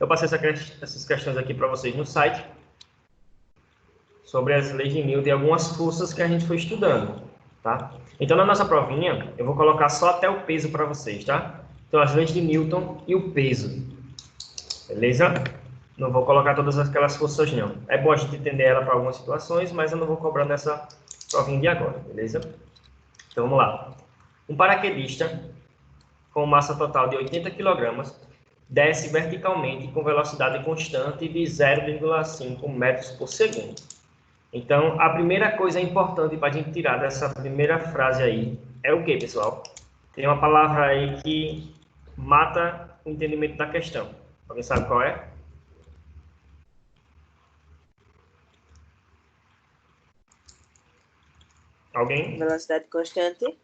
Eu passei essas questões aqui para vocês no site, sobre as leis de Newton e algumas forças que a gente foi estudando, tá? Então, na nossa provinha, eu vou colocar só até o peso para vocês, tá? Então, as leis de Newton e o peso, beleza? Não vou colocar todas aquelas forças, não. É bom a gente entender ela para algumas situações, mas eu não vou cobrar nessa provinha de agora, beleza? Então, vamos lá. Um paraquedista com massa total de 80 kg desce verticalmente com velocidade constante de 0,5 metros por segundo. Então, a primeira coisa importante para a gente tirar dessa primeira frase aí é o que, pessoal? Tem uma palavra aí que mata o entendimento da questão. Alguém sabe qual é? Alguém? Velocidade constante.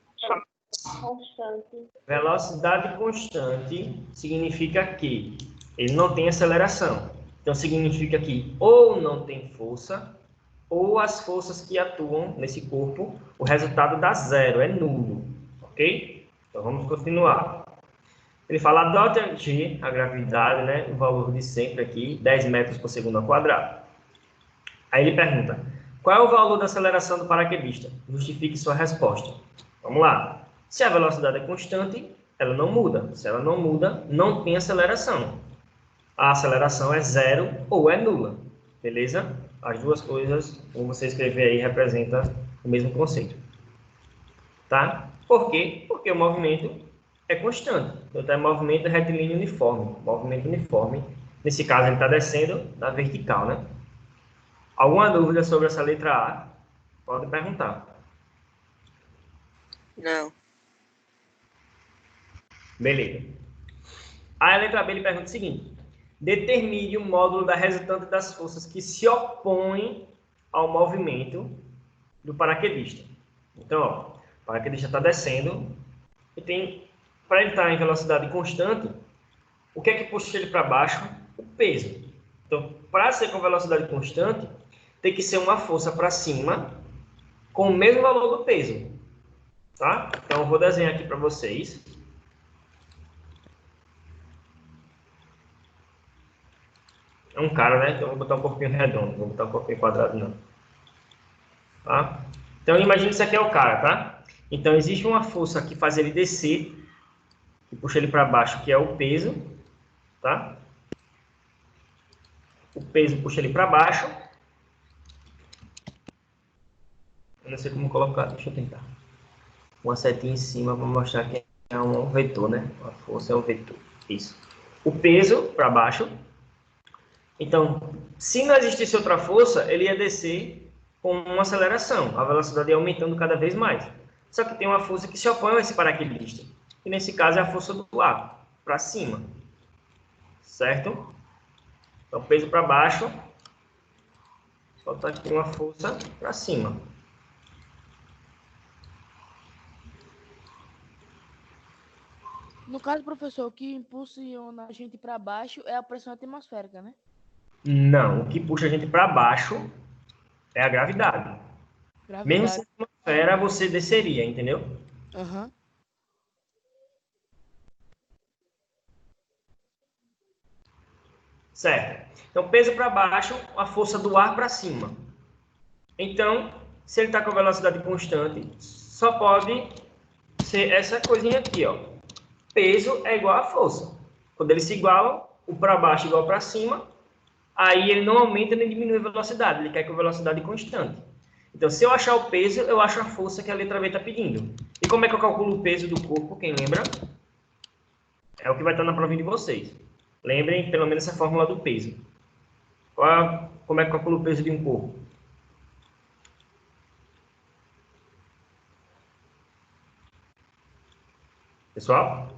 Velocidade constante significa que ele não tem aceleração. Então, significa que ou não tem força, ou as forças que atuam nesse corpo, o resultado dá zero, é nulo. Ok? Então, vamos continuar. Ele fala, adote G, a gravidade, né, o valor de sempre aqui, 10 metros por segundo ao quadrado. Aí ele pergunta, qual é o valor da aceleração do paraquedista? Justifique sua resposta. Vamos lá. Se a velocidade é constante, ela não muda. Se ela não muda, não tem aceleração. A aceleração é zero ou é nula. Beleza? As duas coisas, como você escrever aí, representa o mesmo conceito. Tá? Por quê? Porque o movimento é constante. Então, é movimento retilíneo uniforme. Movimento uniforme. Nesse caso, ele está descendo na vertical, né? Alguma dúvida sobre essa letra A? Pode perguntar. Não. Beleza. Aí a letra B ele pergunta o seguinte. Determine o módulo da resultante das forças que se opõem ao movimento do paraquedista. Então, ó, o paraquedista está descendo e tem, para ele estar em velocidade constante, o que é que puxa ele para baixo? O peso. Então, para ser com velocidade constante, tem que ser uma força para cima com o mesmo valor do peso. Tá? Então, eu vou desenhar aqui para vocês. É um cara, né? Então, eu vou botar um corpinho redondo, não vou botar um corpinho quadrado, não. Tá? Então, imagine que isso aqui é o cara, tá? Então, existe uma força que faz ele descer, que puxa ele para baixo, que é o peso, tá? O peso puxa ele para baixo. Eu não sei como colocar, deixa eu tentar. Uma setinha em cima para mostrar que é um vetor, né? A força é um vetor. Isso. O peso para baixo. Então, se não existisse outra força, ele ia descer com uma aceleração. A velocidade ia aumentando cada vez mais. Só que tem uma força que se opõe a esse paraquedista. E nesse caso é a força do ar, para cima. Certo? Então, peso para baixo. Falta aqui uma força para cima. No caso, professor, o que impulsiona a gente para baixo é a pressão atmosférica, né? Não, o que puxa a gente para baixo é a gravidade. Mesmo sem atmosfera, você desceria, entendeu? Aham. Certo. Então, peso para baixo, a força do ar para cima. Então, se ele está com velocidade constante, só pode ser essa coisinha aqui, ó. Peso é igual a força. Quando eles se igualam, o para baixo é igual para cima, aí ele não aumenta nem diminui a velocidade, ele quer com velocidade constante. Então, se eu achar o peso, eu acho a força que a letra B está pedindo. E como é que eu calculo o peso do corpo, quem lembra? É o que vai estar na provinha de vocês. Lembrem, pelo menos, essa fórmula do peso. Como é que eu calculo o peso de um corpo? Pessoal?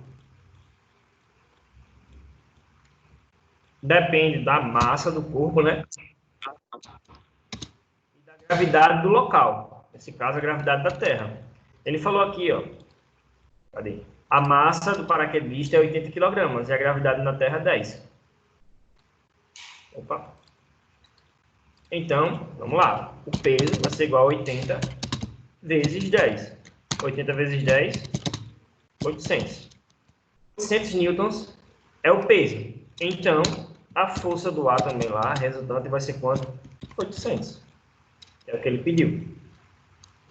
Depende da massa do corpo, né? E da gravidade do local. Nesse caso, a gravidade da Terra. Ele falou aqui, ó. Cadê? A massa do paraquedista é 80 kg e a gravidade na Terra é 10. Opa. Então, vamos lá. O peso vai ser igual a 80 vezes 10. 80 vezes 10, 800. 800 newtons é o peso. Então, a força do A também lá, a resultante vai ser quanto? 800. É o que ele pediu.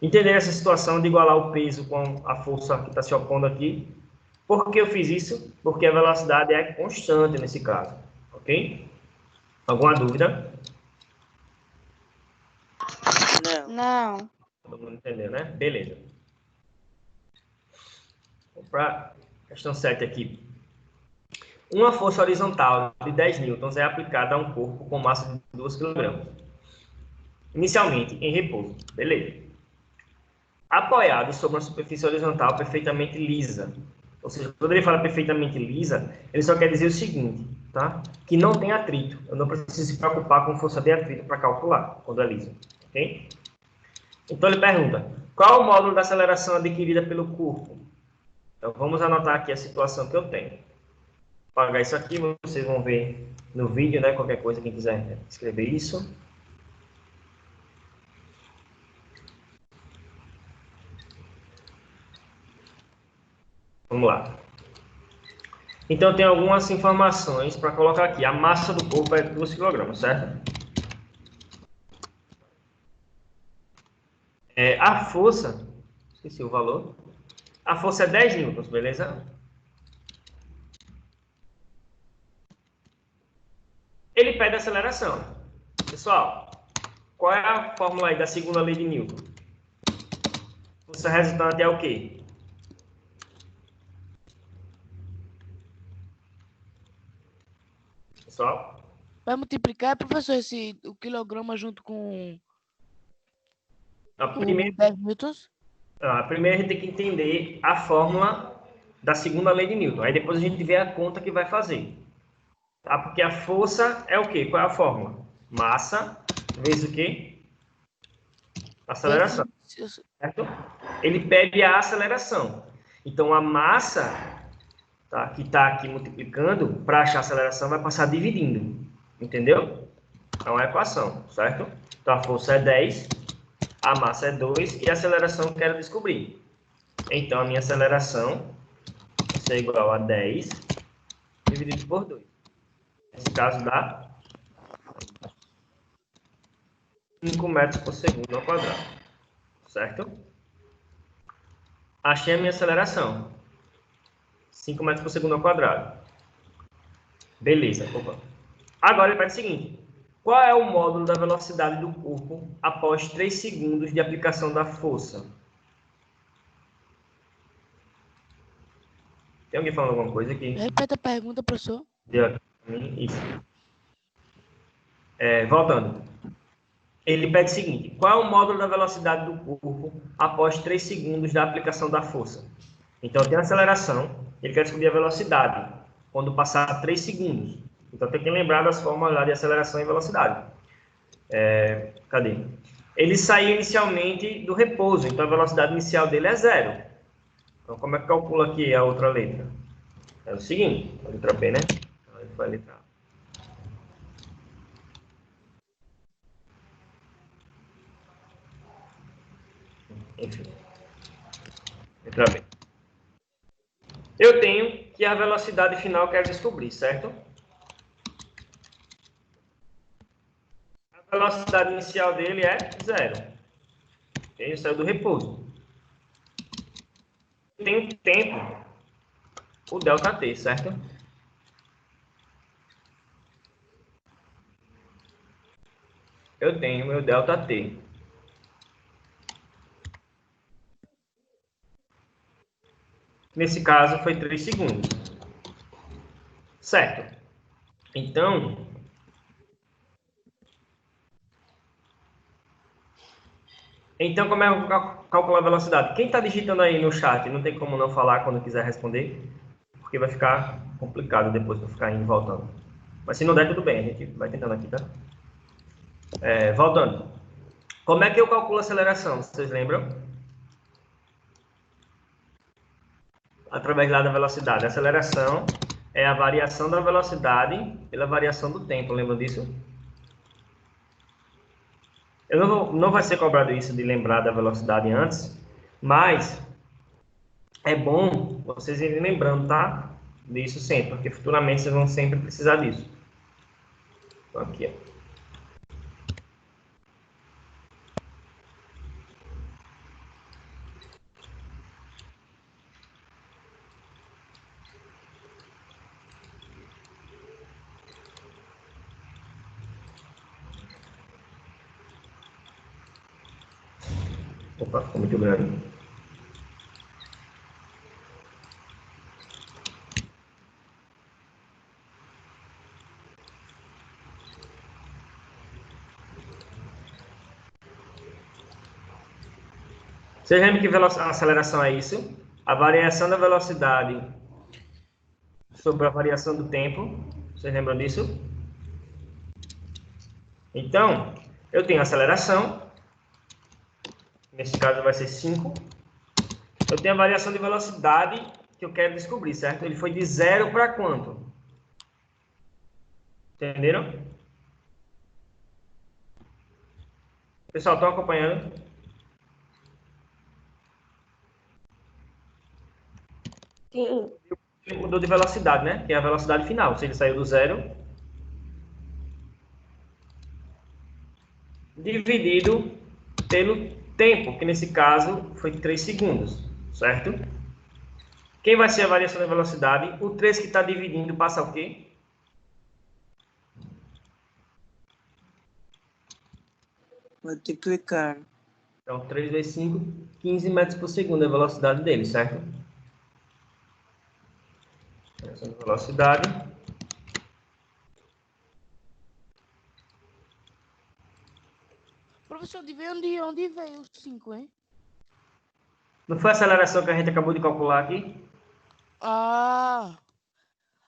Entender essa situação de igualar o peso com a força que está se opondo aqui. Por que eu fiz isso? Porque a velocidade é constante nesse caso. Ok? Alguma dúvida? Não. Todo mundo entendeu, né? Beleza. Vamos para a questão 7 aqui. Uma força horizontal de 10 newtons é aplicada a um corpo com massa de 2 kg. Inicialmente, em repouso. Beleza. Apoiado sobre uma superfície horizontal perfeitamente lisa. Ou seja, quando ele fala perfeitamente lisa, ele só quer dizer o seguinte, tá? Que não tem atrito. Eu não preciso se preocupar com força de atrito para calcular, quando é liso. Ok? Então ele pergunta, qual é o módulo da aceleração adquirida pelo corpo? Então vamos anotar aqui a situação que eu tenho. Vou apagar isso aqui, vocês vão ver no vídeo, né? Qualquer coisa, quem quiser escrever isso. Vamos lá. Então, tem algumas informações para colocar aqui. A massa do corpo é 2 kg, certo? A força, esqueci o valor. A força é 10 newtons, beleza? Ele pede a aceleração. Pessoal, qual é a fórmula aí da segunda lei de Newton? Força resultante é o quê? Pessoal? Vai multiplicar, professor, o quilograma junto com A o 10 newtons? primeira a gente tem que entender a fórmula da segunda lei de Newton. Aí depois a gente vê a conta que vai fazer. Tá? Porque a força é o quê? Qual é a fórmula? Massa vezes o quê? Aceleração. Certo? Ele pede a aceleração. Então, a massa, tá, que está aqui multiplicando, para achar a aceleração, vai passar dividindo. Entendeu? É uma equação, certo? Então, a força é 10, a massa é 2 e a aceleração eu quero descobrir. Então, a minha aceleração vai ser igual a 10 dividido por 2. Nesse caso, dá 5 metros por segundo ao quadrado. Certo? Achei a minha aceleração. 5 metros por segundo ao quadrado. Beleza. Opa. Agora ele faz o seguinte. Qual é o módulo da velocidade do corpo após 3 segundos de aplicação da força? Tem alguém falando alguma coisa aqui? Repete a pergunta, professor. Isso. Voltando. Ele pede o seguinte. Qual é o módulo da velocidade do corpo após 3 segundos da aplicação da força? Então, tem a aceleração. Ele quer descobrir a velocidade quando passar 3 segundos. Então, tem que lembrar das fórmulas lá de aceleração e velocidade. Cadê? Ele saiu inicialmente do repouso, então a velocidade inicial dele é 0. Então, como é que calcula aqui a outra letra? É o seguinte, a letra B, né? Aí foi a letra A. Enfim. Letra B. Eu tenho que a velocidade final eu quero descobrir, certo? A velocidade inicial dele é 0. Ele saiu do repouso. Tem um tempo, o ΔT, certo? Eu tenho meu ΔT. Nesse caso, foi 3 segundos. Certo. Então, como é que eu calculo a velocidade? Quem está digitando aí no chat, não tem como não falar quando quiser responder, porque vai ficar complicado depois para ficar indo e voltando. Mas se não der, tudo bem, a gente vai tentando aqui, tá? Voltando. Como é que eu calculo a aceleração? Vocês lembram? Através lá da velocidade. A aceleração é a variação da velocidade pela variação do tempo. Lembram disso? Eu não vai ser cobrado isso de lembrar da velocidade antes, mas é bom vocês irem lembrando, tá? Disso sempre, porque futuramente vocês vão sempre precisar disso. Então, aqui, ó. Opa, ficou muito grande. Vocês lembram que a aceleração é isso? A variação da velocidade sobre a variação do tempo. Vocês lembram disso? Então, eu tenho aceleração. Nesse caso vai ser 5. Eu tenho a variação de velocidade que eu quero descobrir, certo? Ele foi de 0 para quanto? Entenderam? Pessoal, estão acompanhando? Sim. Ele mudou de velocidade, né? Que é a velocidade final. Se ele saiu do 0, dividido pelo tempo, que nesse caso foi 3 segundos, certo? Quem vai ser a variação da velocidade? O 3 que está dividindo passa o quê? Multiplicar. Então, 3 vezes 5, 15 metros por segundo é a velocidade dele, certo? Essa é a velocidade. Professor, de onde veio os 5, hein? Não foi a aceleração que a gente acabou de calcular aqui? Ah,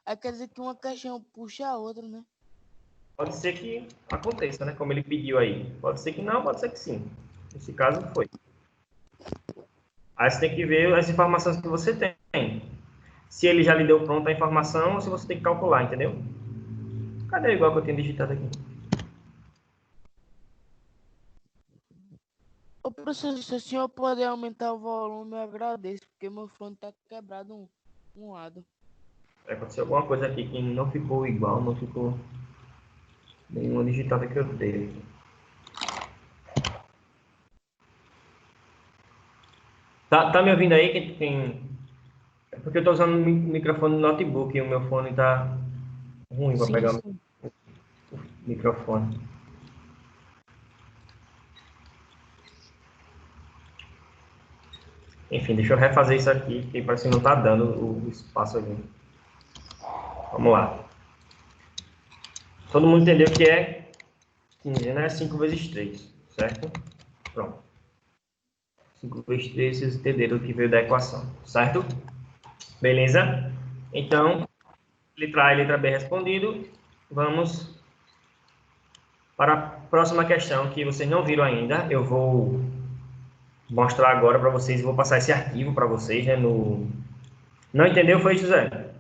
aí quer dizer que uma questão puxa a outra, né? Pode ser que aconteça, né? Como ele pediu aí. Pode ser que não, pode ser que sim. Nesse caso, foi. Aí você tem que ver as informações que você tem. Se ele já lhe deu pronta a informação ou se você tem que calcular, entendeu? Cadê igual que eu tenho digitado aqui? Ô, professor, se o senhor puder aumentar o volume, eu agradeço, porque meu fone tá quebrado um lado. Aconteceu alguma coisa aqui que não ficou igual, não ficou nenhuma digitada que eu dei. Tá me ouvindo aí? É porque eu tô usando o microfone do notebook e o meu fone tá ruim para pegar Sim. o microfone. Enfim, deixa eu refazer isso aqui, que parece que não tá dando o espaço aqui. Vamos lá. Todo mundo entendeu que é 15, né? 5 vezes 3, certo? Pronto. 5 vezes 3, vocês entenderam o que veio da equação, certo? Beleza? Então, letra A e letra B respondido. Vamos para a próxima questão, que vocês não viram ainda. Eu vou mostrar agora para vocês e vou passar esse arquivo para vocês, né? Não entendeu, foi, José?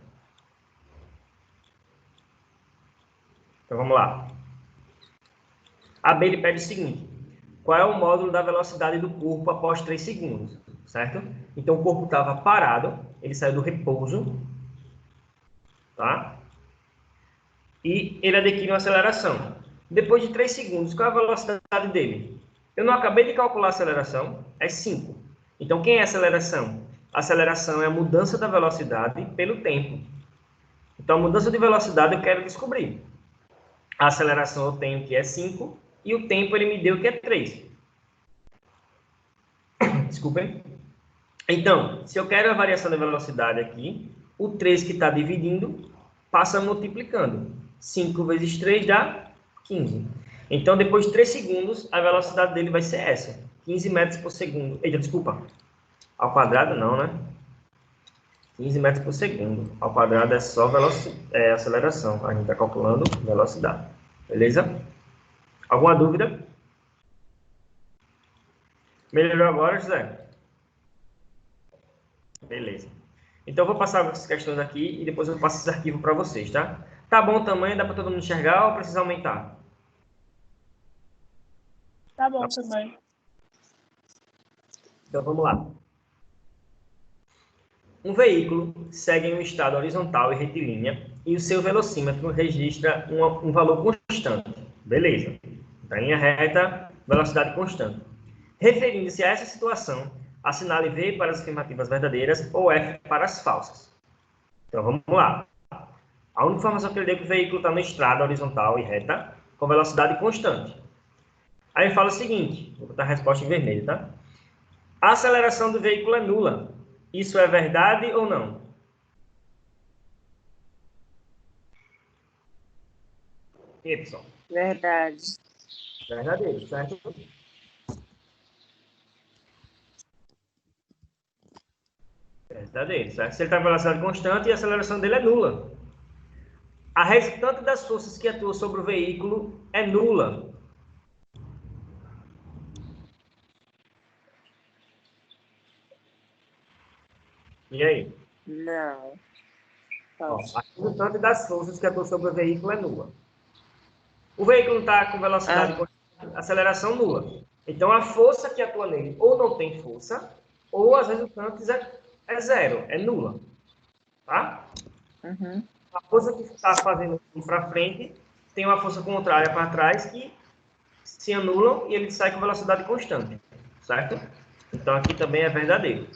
Então, vamos lá. A B ele pede o seguinte: qual é o módulo da velocidade do corpo após 3 segundos, certo? Então, o corpo estava parado, ele saiu do repouso, tá? E ele adquire uma aceleração. Depois de 3 segundos, qual é a velocidade dele? Eu não acabei de calcular a aceleração, é 5. Então, quem é a aceleração? A aceleração é a mudança da velocidade pelo tempo. Então, a mudança de velocidade eu quero descobrir. A aceleração eu tenho que é 5 e o tempo ele me deu que é 3. Desculpem. Então, se eu quero a variação da velocidade aqui, o 3 que está dividindo passa multiplicando. 5 vezes 3 dá 15. Então, depois de 3 segundos, a velocidade dele vai ser essa. 15 metros por segundo. Eita, desculpa. Ao quadrado não, né? 15 metros por segundo. Ao quadrado é só aceleração. A gente está calculando velocidade. Beleza? Alguma dúvida? Melhorou agora, José? Beleza. Então, eu vou passar essas questões aqui e depois eu passo esse arquivo para vocês, tá? Tá bom o tamanho? Dá para todo mundo enxergar ou precisa aumentar? Tá bom também. Então, vamos lá. Um veículo segue em um estado horizontal e retilínea e o seu velocímetro registra um valor constante. Beleza. Está em linha reta, velocidade constante. Referindo-se a essa situação, assinale V para as afirmativas verdadeiras ou F para as falsas. Então, vamos lá. A única informação que ele deu é que o veículo está na estrada horizontal e reta, com velocidade constante. Aí ele fala o seguinte, vou botar a resposta em vermelho, tá? A aceleração do veículo é nula. Isso é verdade ou não? E aí, pessoal? Verdade. Verdadeiro, certo? Verdadeiro, certo? Se ele está em velocidade constante, a aceleração dele é nula. A restante das forças que atuam sobre o veículo é nula. E aí? Não. Ó, Falso. a resultante das forças que atuam sobre o veículo é nula. O veículo está com velocidade constante, aceleração nula. Então, a força que atua nele ou não tem força, ou as resultantes é zero, é nula. Tá? Uhum. A força que está fazendo ir para frente tem uma força contrária para trás que se anulam e ele sai com velocidade constante. Certo? Então, aqui também é verdadeiro.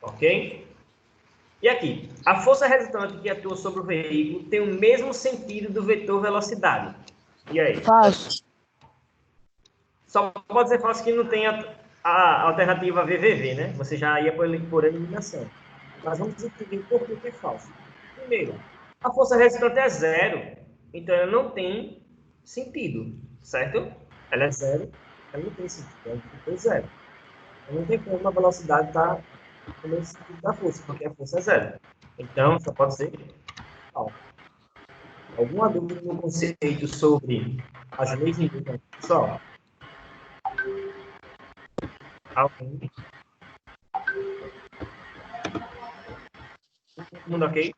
Ok? E aqui, a força resultante que atua sobre o veículo tem o mesmo sentido do vetor velocidade. E aí? Falso. Só pode ser falso que não tenha a alternativa VVV, né? Você já ia por eliminação. Mas vamos entender por que é falso. Primeiro, a força resultante é zero, então ela não tem sentido, certo? Ela é zero, ela não tem sentido, ela é zero. Então, não tem como a velocidade estar no mesmo sentido da força, porque a força é zero. Então, só pode ser falso. Alguma dúvida no conceito sobre as leis de Newton, pessoal? Alguém? Todo mundo ok?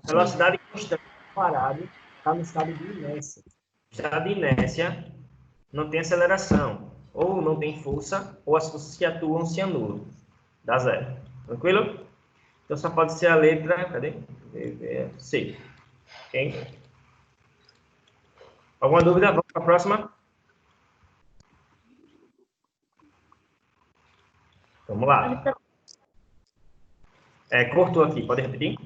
Velocidade constante parado está no estado de inércia. O estado de inércia não tem aceleração, ou não tem força, ou as forças que atuam se anulam. Dá zero. Tranquilo? Então só pode ser a letra. Cadê? C. Ok? Alguma dúvida? Vamos para a próxima? Vamos lá. Cortou aqui, pode repetir?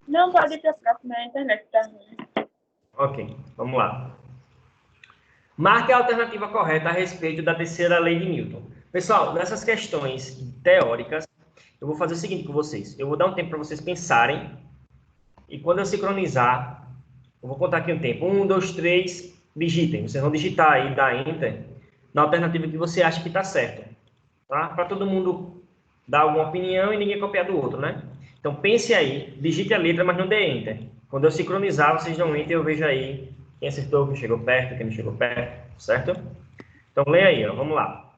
Não pode ir para a próxima, a internet tá ruim. Ok, vamos lá. Marque a alternativa correta a respeito da terceira lei de Newton. Pessoal, nessas questões teóricas, eu vou fazer o seguinte com vocês. Eu vou dar um tempo para vocês pensarem. E quando eu sincronizar, eu vou contar aqui um tempo. 1, 2, 3, digitem. Vocês vão digitar aí, dar Enter, na alternativa que você acha que está certo. Tá? Para todo mundo dar alguma opinião e ninguém copiar do outro, né? Então pense aí, digite a letra, mas não dê Enter. Quando eu sincronizar, vocês dão Enter e eu vejo aí quem acertou, quem chegou perto, quem não chegou perto, certo? Então leia aí, ó, vamos lá.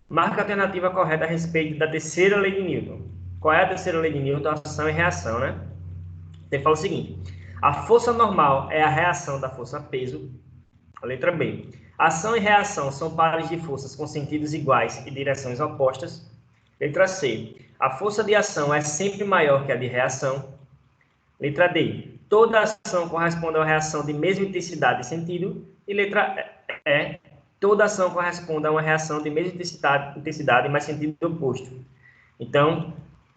Marca a alternativa correta a respeito da terceira lei de Newton. Qual é a terceira lei de Newton? Ação e reação, né? Ele fala o seguinte: a força normal é a reação da força peso. A letra B. Ação e reação são pares de forças com sentidos iguais e direções opostas. Letra C. A força de ação é sempre maior que a de reação. Letra D. Toda ação corresponde a uma reação de mesma intensidade e sentido. E letra E. Toda ação corresponde a uma reação de mesma intensidade mas sentido oposto. Então,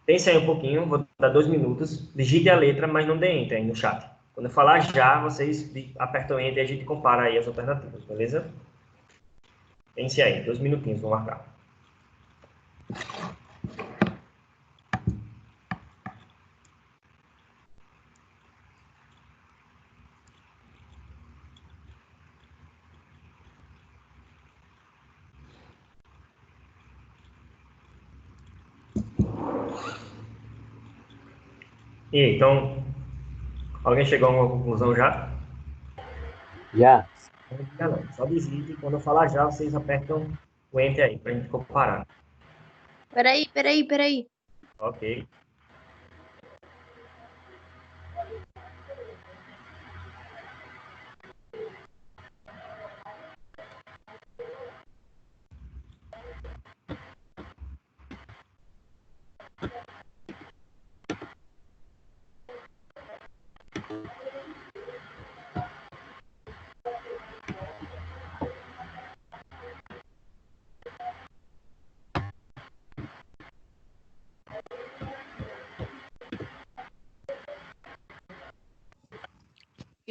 pense aí um pouquinho, vou dar 2 minutos, digite a letra, mas não dê Enter aí no chat. Quando eu falar já, vocês apertam Enter e a gente compara aí as alternativas, beleza? Pense aí, 2 minutinhos, vou marcar. E aí, então, alguém chegou a uma conclusão já? Já. Não diga não, só digite. Quando eu falar já, vocês apertam o Enter aí, para a gente comparar. Peraí. Ok.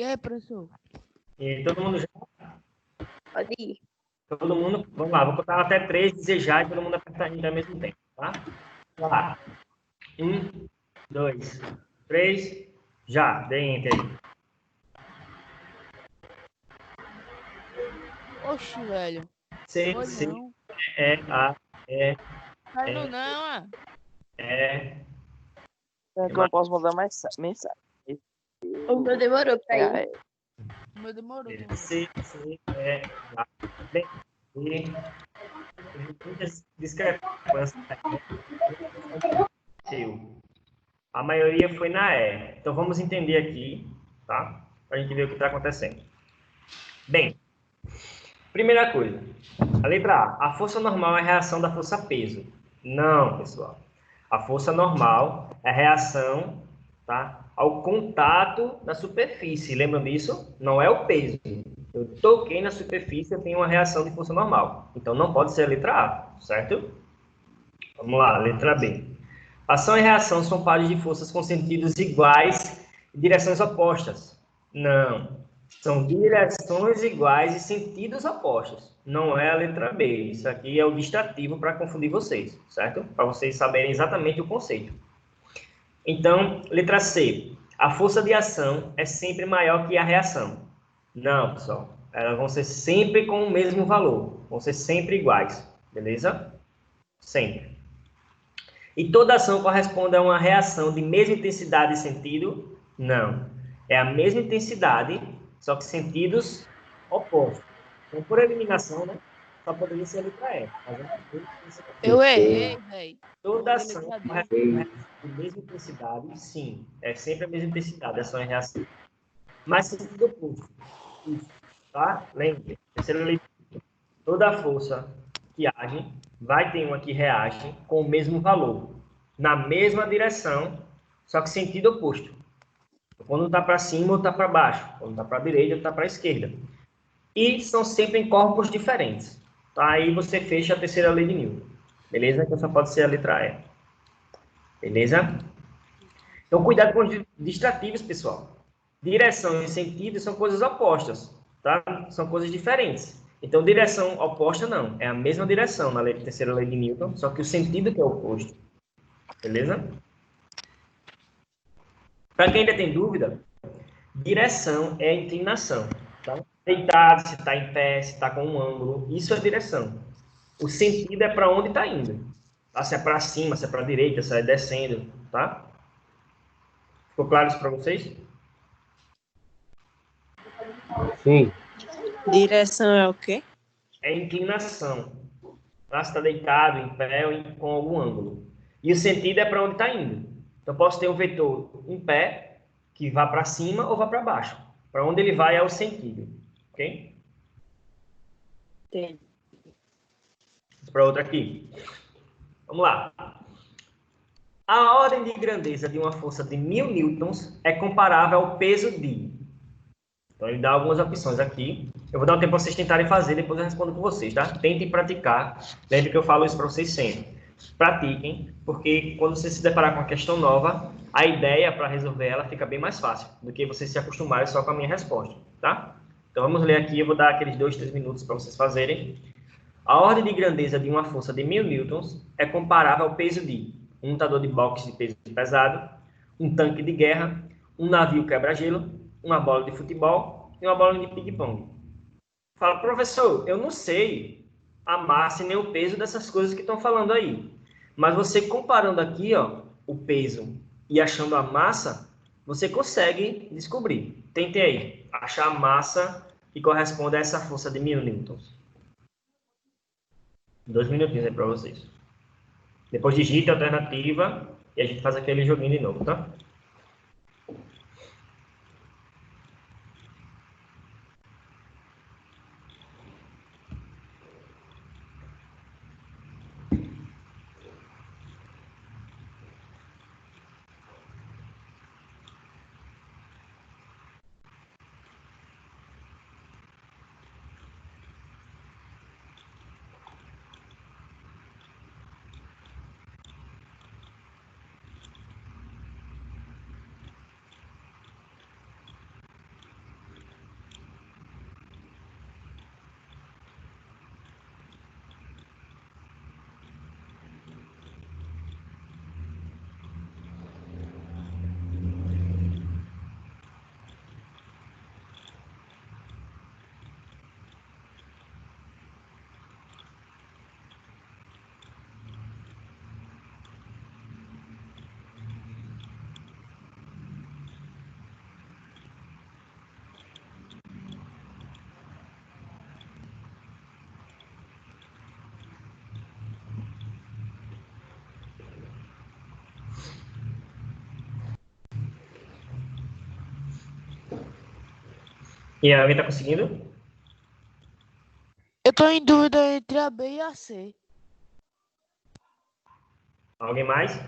E aí, professor? E todo mundo já? Pode ir. Todo mundo? Vamos lá, vou contar até 3, dizer já e todo mundo apertar ainda ao mesmo tempo, tá? Vamos lá. 1, 2, 3, já. Dê enter aí. Oxi, velho. C, Foi C, não. E, A, E, Saindo não, ah. E. É que eu posso mandar mais mensagem. O meu demorou pra ir. É, O meu demorou também. C, C, E, A. Bem, e teve muitas discrepâncias. Seu. A maioria foi na E. Então vamos entender aqui, tá? Para a gente ver o que está acontecendo. Bem, primeira coisa. A letra A. A força normal é a reação da força peso. Não, pessoal. A força normal é a reação, tá, ao contato da superfície. Lembram disso? Não é o peso. Eu toquei na superfície, eu tenho uma reação de força normal. Então não pode ser a letra A, certo? Vamos lá, letra B. Ação e reação são pares de forças com sentidos iguais e direções opostas. Não. São direções iguais e sentidos opostos. Não é a letra B. Isso aqui é o distrativo para confundir vocês, certo? Para vocês saberem exatamente o conceito. Então, letra C. A força de ação é sempre maior que a reação. Não, pessoal. Elas vão ser sempre com o mesmo valor. Vão ser sempre iguais. Beleza? Sempre. E toda ação corresponde a uma reação de mesma intensidade e sentido? Não. É a mesma intensidade, só que sentidos opostos. Então, por eliminação, né? Só poderia ser a letra E. Mas é Eu errei, velho. toda Coloquei ação letra D. corresponde a uma reação de mesma intensidade? Sim. É sempre a mesma intensidade, ação e reação. Mas sentido oposto. Isso. Tá? Lembre. Terceira leitura. Toda força que age vai ter uma que reage com o mesmo valor, na mesma direção, só que sentido oposto. Quando está para cima ou está para baixo, quando está para a direita ou está para a esquerda. E são sempre em corpos diferentes. Tá? Aí você fecha a terceira lei de Newton. Beleza? Então só pode ser a letra E. Beleza? Então cuidado com os distrativos, pessoal. Direção e sentido são coisas opostas, tá? São coisas diferentes. Então, direção oposta não. É a mesma direção na terceira lei de Newton, só que o sentido que é oposto. Beleza? Para quem ainda tem dúvida, direção é inclinação. Tá? Deitado, se está em pé, se está com um ângulo. Isso é direção. O sentido é para onde está indo. Tá? Se é para cima, se é para a direita, se é descendo. Tá? Ficou claro isso para vocês? Sim. direção é o quê? É inclinação. Tá? Se está deitado, em pé ou com algum ângulo. E o sentido é para onde está indo. Então, posso ter um vetor em pé, que vá para cima ou vá para baixo. Para onde ele vai é o sentido. Ok? Entendi. Para outra aqui. Vamos lá. A ordem de grandeza de uma força de 1000 newtons é comparável ao peso de... Então, ele dá algumas opções aqui. Eu vou dar um tempo para vocês tentarem fazer, depois eu respondo com vocês, tá? Tentem praticar. Lembre que eu falo isso para vocês sempre. Pratiquem, porque quando você se deparar com uma questão nova, a ideia para resolver ela fica bem mais fácil do que vocês se acostumarem só com a minha resposta, tá? Então, vamos ler aqui. Eu vou dar aqueles 2, 3 minutos para vocês fazerem. A ordem de grandeza de uma força de 1000 newtons é comparável ao peso de um lutador de boxe de peso pesado, um tanque de guerra, um navio quebra-gelo, uma bola de futebol e uma bola de ping-pong. Fala, professor, eu não sei a massa e nem o peso dessas coisas que estão falando aí. Mas você comparando aqui, ó, o peso e achando a massa, você consegue descobrir. Tentem aí, achar a massa que corresponde a essa força de 1000 newtons. 2 minutinhos aí para vocês. Depois digite a alternativa e a gente faz aquele joguinho de novo, tá? E alguém tá conseguindo? Eu tô em dúvida entre a B e a C. Alguém mais?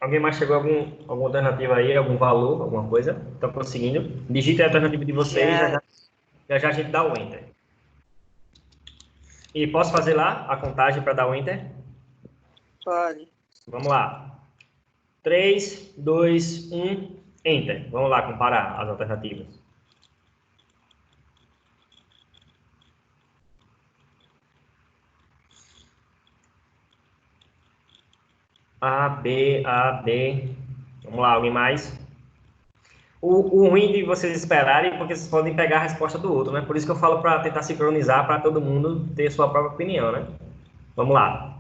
Alguém mais chegou a alguma alternativa aí, algum valor, alguma coisa? Estão conseguindo? Digite a alternativa de vocês, Já. já a gente dá o Enter. E posso fazer lá a contagem para dar o Enter? Pode. Vamos lá. 3, 2, 1, Enter. Vamos lá comparar as alternativas. A, B, A, B. Vamos lá, alguém mais? O ruim de vocês esperarem é porque vocês podem pegar a resposta do outro, né? Por isso que eu falo para tentar sincronizar para todo mundo ter sua própria opinião, né? Vamos lá.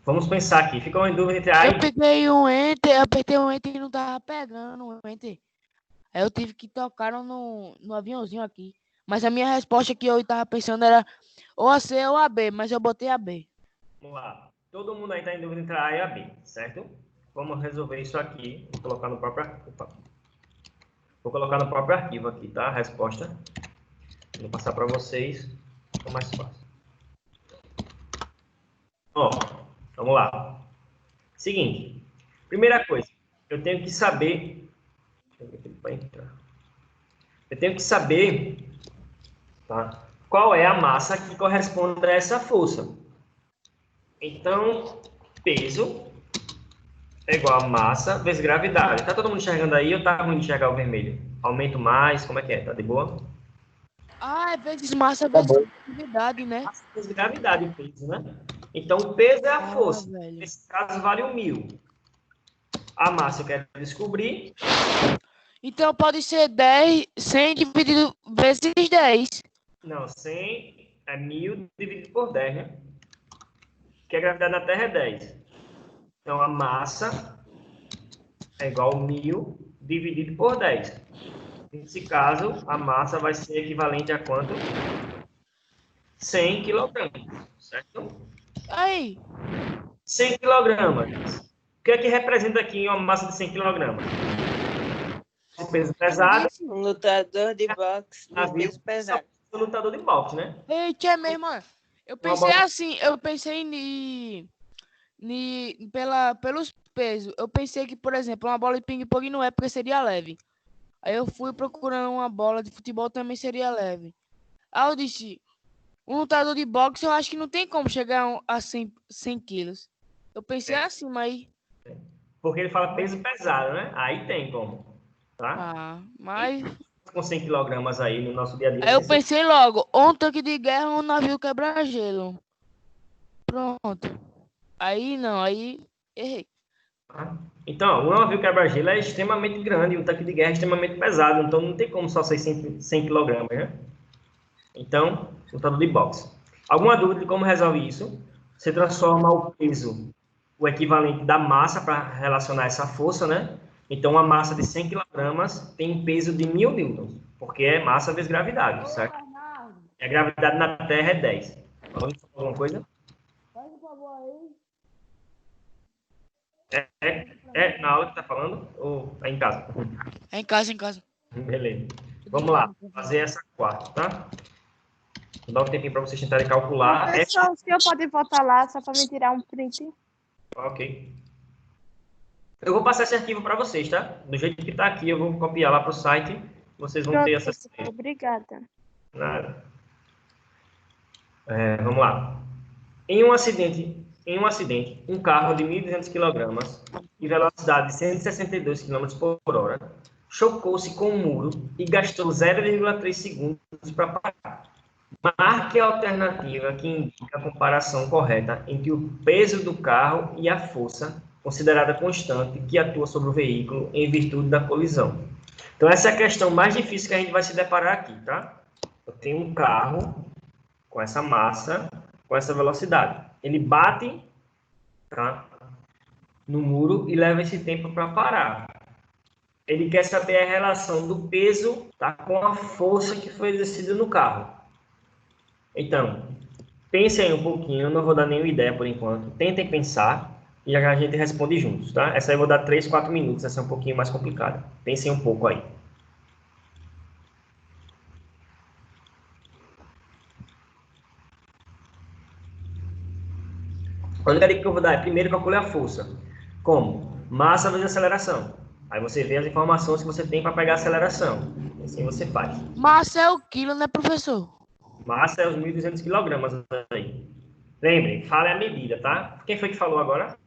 Vamos pensar aqui. Ficou em dúvida entre A e Eu peguei um Enter, apertei um Enter e não tava pegando o Enter. Aí eu tive que tocar no aviãozinho aqui. Mas a minha resposta que eu tava pensando era ou a C ou a B, mas eu botei a B. Vamos lá. Todo mundo aí está em dúvida entre a A e a B, certo? Vamos resolver isso aqui. Vou colocar no próprio arquivo. Vou colocar no próprio arquivo aqui, tá? A resposta. Vou passar para vocês. Fica mais fácil. Ó, vamos lá. Seguinte. Primeira coisa. Eu tenho que saber... Eu tenho que saber, tá? Qual é a massa que corresponde a essa força. Então, peso é igual a massa vezes gravidade. Tá todo mundo enxergando aí ou tá ruim de enxergar o vermelho? Aumento mais, como é que é? Tá de boa? Ah, é vezes massa Tá vezes bom. gravidade, né? Massa vezes gravidade, o peso, né? Então, o peso é a força. Velho. Nesse caso, vale o 1000. A massa eu quero descobrir. Então pode ser 10, 100 dividido vezes 10. Não, 100 é 1000 dividido por 10, né? Que a gravidade na Terra é 10. Então, a massa é igual a 1000 dividido por 10. Nesse caso, a massa vai ser equivalente a quanto? 100 quilogramas, certo? Aí, 100 quilogramas. O que é que representa aqui uma massa de 100 quilogramas? O peso pesado, Um lutador de boxe a de peso pesado. o lutador de boxe, né? eita, é mesmo, mano. Eu pensei assim, eu pensei pelos pesos. Eu pensei que, por exemplo, uma bola de ping-pong não é porque seria leve. Aí eu fui procurando uma bola de futebol também seria leve. Aí eu disse, um lutador de boxe eu acho que não tem como chegar a 100 quilos. Eu pensei assim, mas... Porque ele fala peso pesado, né? Aí tem como, tá? Ah, mas... Com 100 quilogramas aí no nosso dia a dia. Aí eu pensei logo, ou um tanque de guerra ou um navio quebra-gelo. Pronto. Aí não, aí errei. Então, o navio quebra-gelo é extremamente grande, o tanque de guerra é extremamente pesado, então não tem como só ser 100 quilogramas, né? Então, lutador de boxe. Alguma dúvida de como resolve isso? Você transforma o peso, o equivalente da massa para relacionar essa força, né? Então, uma massa de 100 quilogramas tem um peso de 1000 newtons, porque é massa vezes gravidade, certo? E a gravidade na Terra é 10. Vamos falar alguma coisa? Faz um favor aí. É na aula que tá falando ou é em casa? É em casa, em casa. Beleza. Vamos lá, fazer essa quarta, tá? Vou dar um tempinho para vocês tentarem calcular. Professor, o senhor pode voltar lá só para me tirar um print? Ok. Eu vou passar esse arquivo para vocês, tá? Do jeito que está aqui, eu vou copiar lá para o site. Vocês vão ter acesso. Obrigada. Nada. Vamos lá. Em um acidente, um carro de 1.200 kg e velocidade de 162 km por hora chocou-se com um muro e gastou 0,3 segundos para parar. Marque a alternativa que indica a comparação correta entre o peso do carro e a força considerada constante que atua sobre o veículo em virtude da colisão. Então, essa é a questão mais difícil que a gente vai se deparar aqui, tá? Eu tenho um carro com essa massa, com essa velocidade. Ele bate, tá, no muro e leva esse tempo para parar. Ele quer saber a relação do peso, tá, com a força que foi exercida no carro. Então, pensem aí um pouquinho, não vou dar nenhuma ideia por enquanto. Tentem pensar e já a gente responde juntos, tá? Essa aí eu vou dar 3, 4 minutos, essa é um pouquinho mais complicada. Pensem um pouco aí. A única dica que eu vou dar é, primeiro, calcule a força. Como? Massa vezes aceleração. Aí você vê as informações que você tem para pegar a aceleração. Assim você faz. Massa é o quilo, né, professor? Massa é os 1.200 quilogramas aí. Lembrem, fala é a medida, tá? Quem foi que falou agora?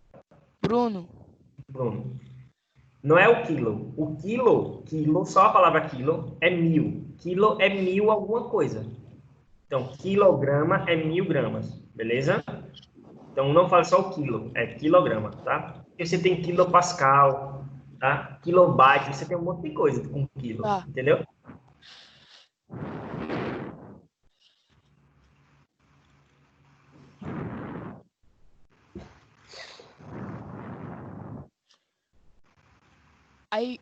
Bruno. Bruno. Não é o quilo. O quilo, só a palavra quilo, é 1.000. Quilo é 1.000 alguma coisa. Então, quilograma é 1.000 gramas, beleza? Então, não fale só o quilo, é quilograma, tá? Porque você tem quilopascal, tá? Kilobyte, você tem um monte de coisa com quilo, Tá. entendeu? Aí,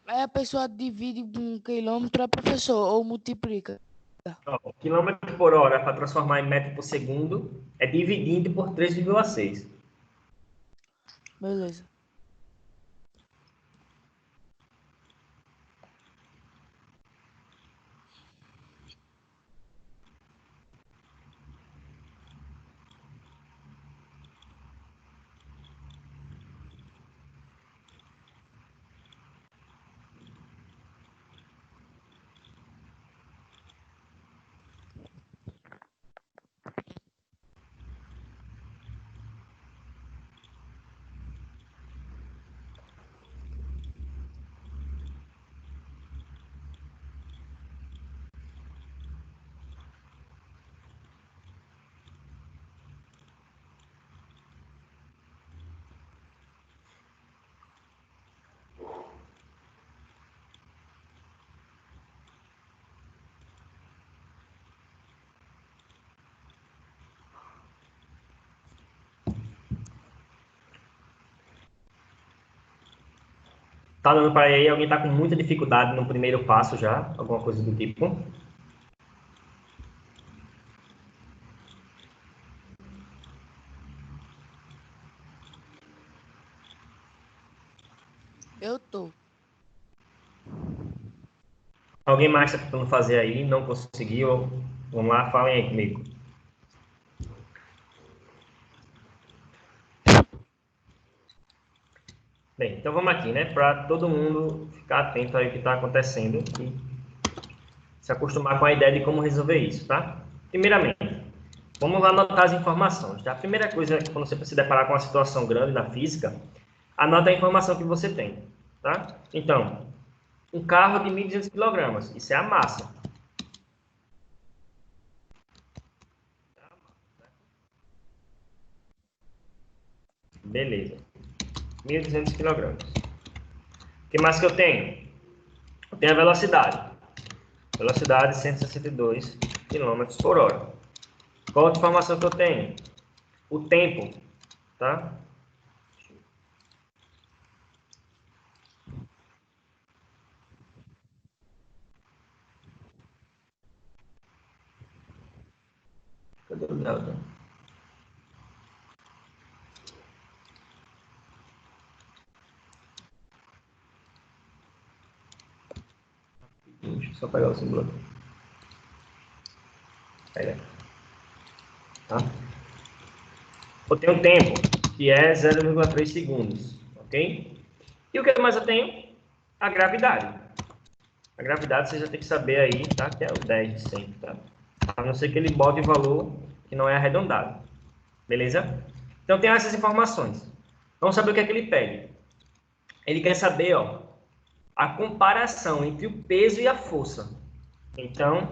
aí a pessoa divide um quilômetro, professor, ou multiplica. Ó, quilômetro por hora, para transformar em metro por segundo, é dividindo por 3,6. Beleza. Tá dando para aí? Alguém tá com muita dificuldade no primeiro passo já? Alguma coisa do tipo? Eu tô. Alguém mais está tentando fazer aí? Não conseguiu? Vamos lá, falem aí comigo. Bem, então vamos aqui, né? Para todo mundo ficar atento aí ao que está acontecendo e se acostumar com a ideia de como resolver isso, tá? Primeiramente, vamos lá anotar as informações, tá? A primeira coisa, quando você se deparar com uma situação grande na física, anota a informação que você tem, tá? Então, um carro de 1.200 quilogramas, isso é a massa. Beleza. 1.200 quilogramas. O que mais que eu tenho? Eu tenho a velocidade. Velocidade 162 quilômetros por hora. Qual outra informação que eu tenho? O tempo, tá? Cadê o delta? Deixa eu só pegar o símbolo aqui. Pega. Tá? Eu tenho um tempo, que é 0,3 segundos, ok? E o que mais eu tenho? A gravidade. A gravidade você já tem que saber aí, tá? Que é o 10 de sempre, tá? A não ser que ele bote o valor que não é arredondado. Beleza? Então tem essas informações. Vamos saber o que é que ele pede. Ele quer saber, ó, a comparação entre o peso e a força. Então,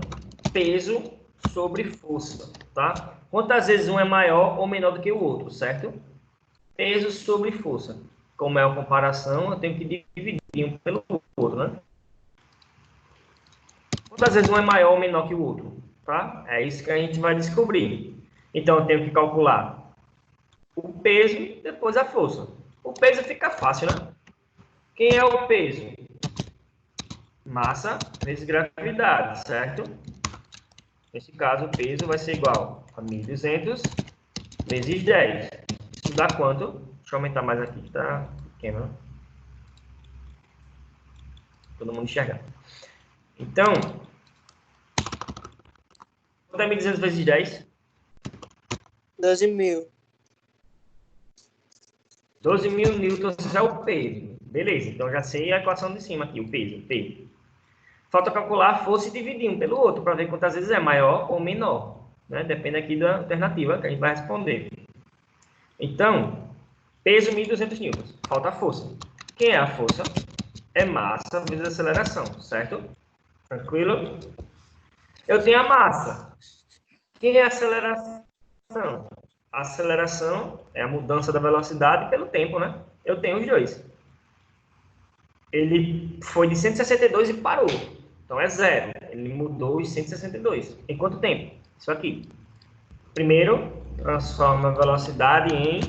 peso sobre força, tá? Quantas vezes um é maior ou menor do que o outro, certo? Peso sobre força. Como é a comparação, eu tenho que dividir um pelo outro, né? Quantas vezes um é maior ou menor que o outro, tá? É isso que a gente vai descobrir. Então, eu tenho que calcular o peso e depois a força. O peso fica fácil, né? Quem é o peso? Massa vezes gravidade, certo? Nesse caso, o peso vai ser igual a 1.200 vezes 10. Isso dá quanto? Deixa eu aumentar mais aqui, que tá pequeno, né? Todo mundo enxergar. Então, quanto é 1.200 vezes 10? 12.000. 12.000 newtons é o peso. Beleza, então já sei a equação de cima aqui, o peso, P. Falta calcular a força e dividir um pelo outro, para ver quantas vezes é maior ou menor. Né? Depende aqui da alternativa que a gente vai responder. Então, peso 1.200 newtons. Falta a força. Quem é a força? É massa vezes aceleração, certo? Tranquilo? Eu tenho a massa. Quem é a aceleração? A aceleração é a mudança da velocidade pelo tempo, né? Eu tenho os dois. Ele foi de 162 e parou. Então é zero. Ele mudou os 162. Em quanto tempo? Isso aqui. Primeiro, transforma a velocidade em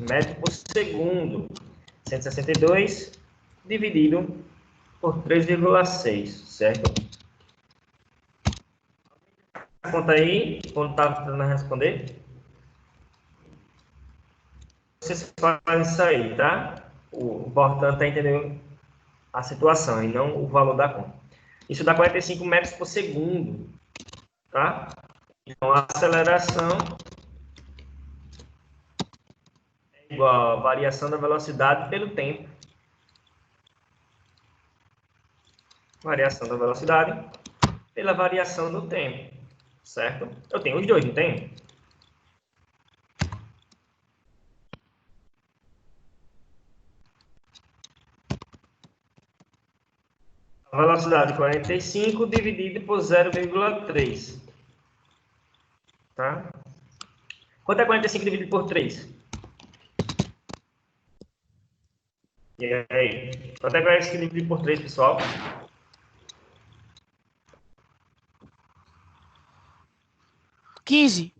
metro por segundo. 162 dividido por 3,6, certo? Conta aí, quando está tentando responder. Vocês fazem isso aí, tá? O importante é entender a situação e não o valor da conta. Isso dá 45 metros por segundo, tá? Então, a aceleração é igual a variação da velocidade pelo tempo. Variação da velocidade pela variação do tempo, certo? Eu tenho os dois, não tenho? A velocidade 45 dividido por 0,3. Tá? Quanto é 45 dividido por 3? E aí? Quanto é 45 dividido por 3, pessoal? Quinze.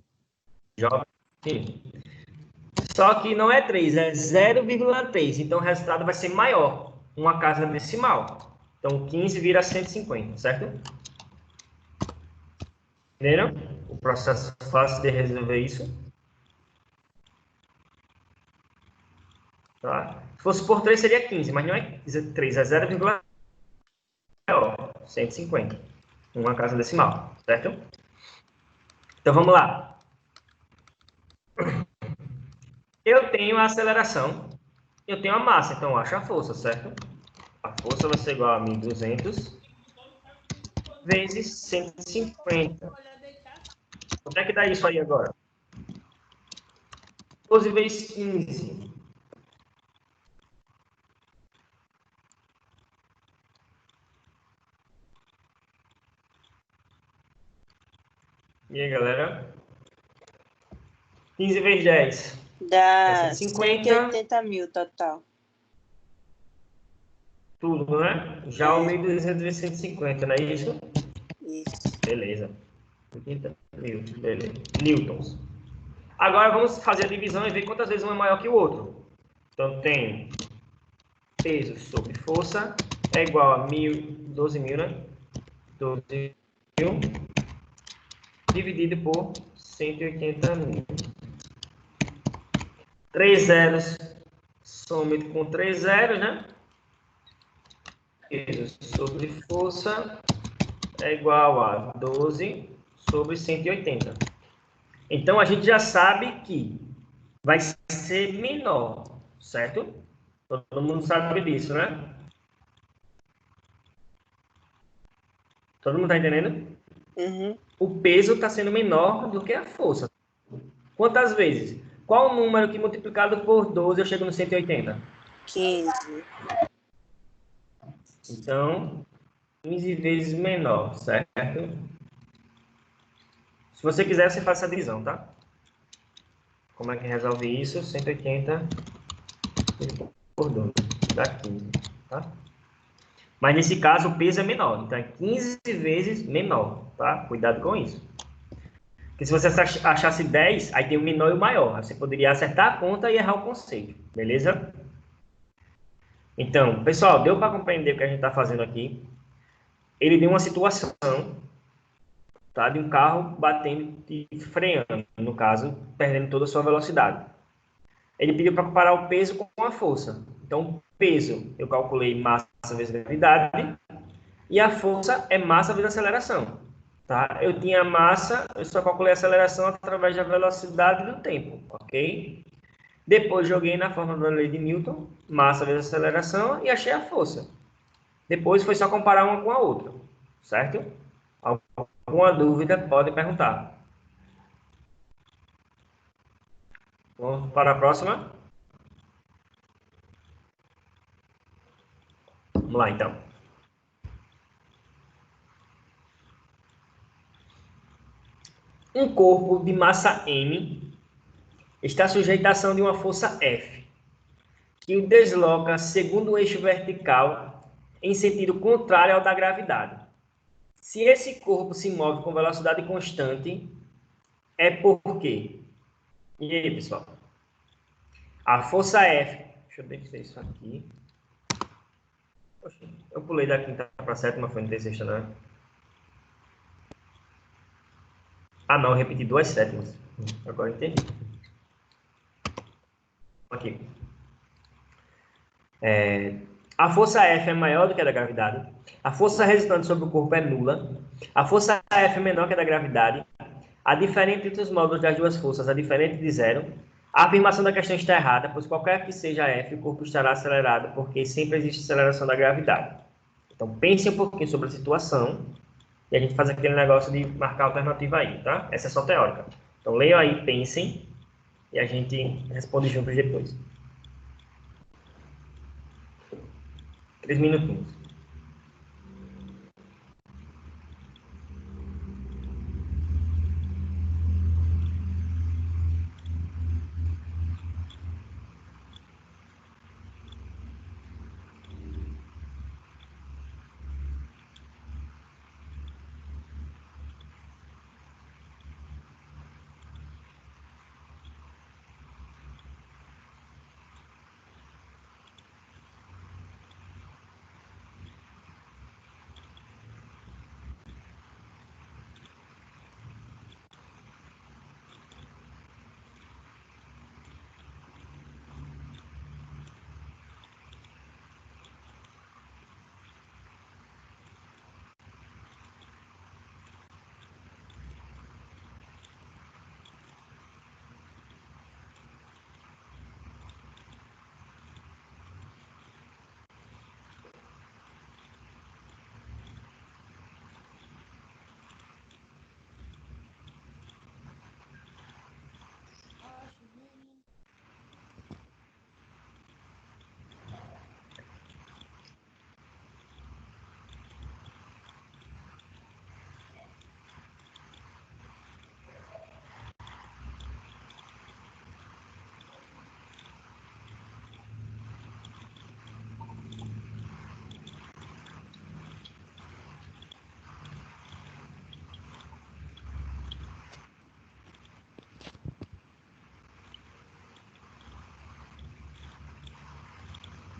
Jovem. Sim. Só que não é 3, é 0,3. Então o resultado vai ser maior. Uma casa decimal. Então 15 vira 150, certo? Entenderam? O processo fácil de resolver isso. Tá? Se fosse por 3 seria 15, mas não é 3, é 0,150. 150. Uma casa decimal, certo? Então vamos lá. Eu tenho a aceleração, eu tenho a massa, então eu acho a força, certo? A força vai ser igual a 1.200 vezes 150. Quanto é que dá isso aí agora? 12 vezes 15. E aí, galera? 15 vezes 10. Dá 150. 180 mil total. Tudo, né? Já o 1.200 vezes 150, não é isso? Isso. Beleza. 80 mil, beleza. Newtons. Agora vamos fazer a divisão e ver quantas vezes um é maior que o outro. Então tem peso sobre força é igual a 12.000, né? 12.000 dividido por 180.000. 3 zeros some com 3 zeros, né? Peso sobre força é igual a 12 sobre 180. Então, a gente já sabe que vai ser menor, certo? Todo mundo sabe disso, né? Todo mundo está entendendo? Uhum. O peso está sendo menor do que a força. Quantas vezes? Qual o número que multiplicado por 12 eu chego no 180? 15. Então, 15 vezes menor, certo? Se você quiser, você faz essa divisão, tá? Como é que resolve isso? 180 por 12, dá 15, tá? Mas nesse caso o peso é menor, então é 15 vezes menor, tá? Cuidado com isso. Porque se você achasse 10, aí tem o menor e o maior. Você poderia acertar a conta e errar o conceito, beleza? Então, pessoal, deu para compreender o que a gente está fazendo aqui? Ele deu uma situação, tá, de um carro batendo e freando, no caso, perdendo toda a sua velocidade. Ele pediu para comparar o peso com a força. Então, o peso, eu calculei massa vezes gravidade, e a força é massa vezes aceleração. Tá? Eu tinha massa, eu só calculei a aceleração através da velocidade do tempo, ok? Depois joguei na fórmula da lei de Newton, massa vezes aceleração, e achei a força. Depois foi só comparar uma com a outra, certo? Alguma dúvida, pode perguntar. Vamos para a próxima? Vamos lá, então. Um corpo de massa M está sujeito à ação de uma força F, que o desloca segundo o eixo vertical em sentido contrário ao da gravidade. Se esse corpo se move com velocidade constante, é por quê? E aí, pessoal? A força F... Deixa eu descer isso aqui. Poxa, eu pulei da quinta para a sétima, foi no sexta, não é? Ah, não, eu repeti 2 sétimas. Agora eu entendi. Aqui. A força F é maior do que a da gravidade. A força resultante sobre o corpo é nula. A força F é menor que a da gravidade. A diferença entre os módulos das duas forças é diferente de zero. A afirmação da questão está errada, pois qualquer que seja F, o corpo estará acelerado, porque sempre existe aceleração da gravidade. Então, pense um pouquinho sobre a situação e a gente faz aquele negócio de marcar a alternativa aí, tá? Essa é só teórica. Então, leiam aí, pensem e a gente responde juntos depois. 3 minutinhos.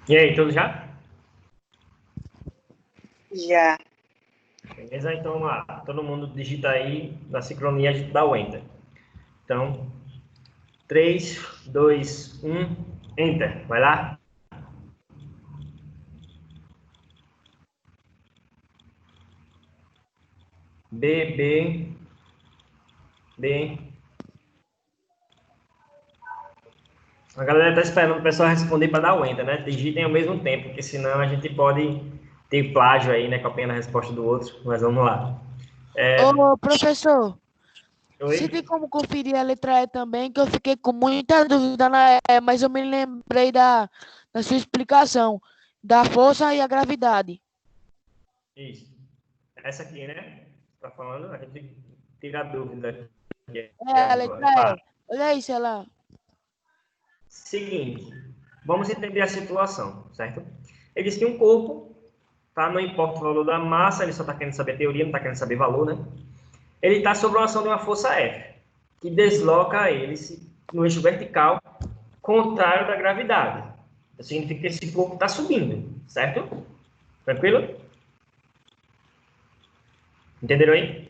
E aí, tudo já? Já. Beleza? Então, vamos lá. Todo mundo digita aí, na sincronia a gente dá o Enter. Então, 3, 2, 1, Enter. Vai lá. B, B, B. A galera tá esperando o pessoal responder para dar o Enter, né? Digitem ao mesmo tempo, porque senão a gente pode ter plágio aí, né? Copiando a resposta do outro. Mas vamos lá. Ô, professor, se Oi? tem como conferir a letra E também, que eu fiquei com muita dúvida na E, mas eu me lembrei da sua explicação, da força e a gravidade. Isso. Essa aqui, né? Tá falando? A gente tira a dúvida aqui É, a agora. letra E. Olha isso, ela. Seguinte, vamos entender a situação, certo? Eles têm um corpo, tá? Não importa o valor da massa, ele só está querendo saber a teoria, não está querendo saber valor, né? Ele está sob a ação de uma força F, que desloca ele no eixo vertical, contrário da gravidade. Significa que esse corpo está subindo, certo? Tranquilo? Entenderam aí?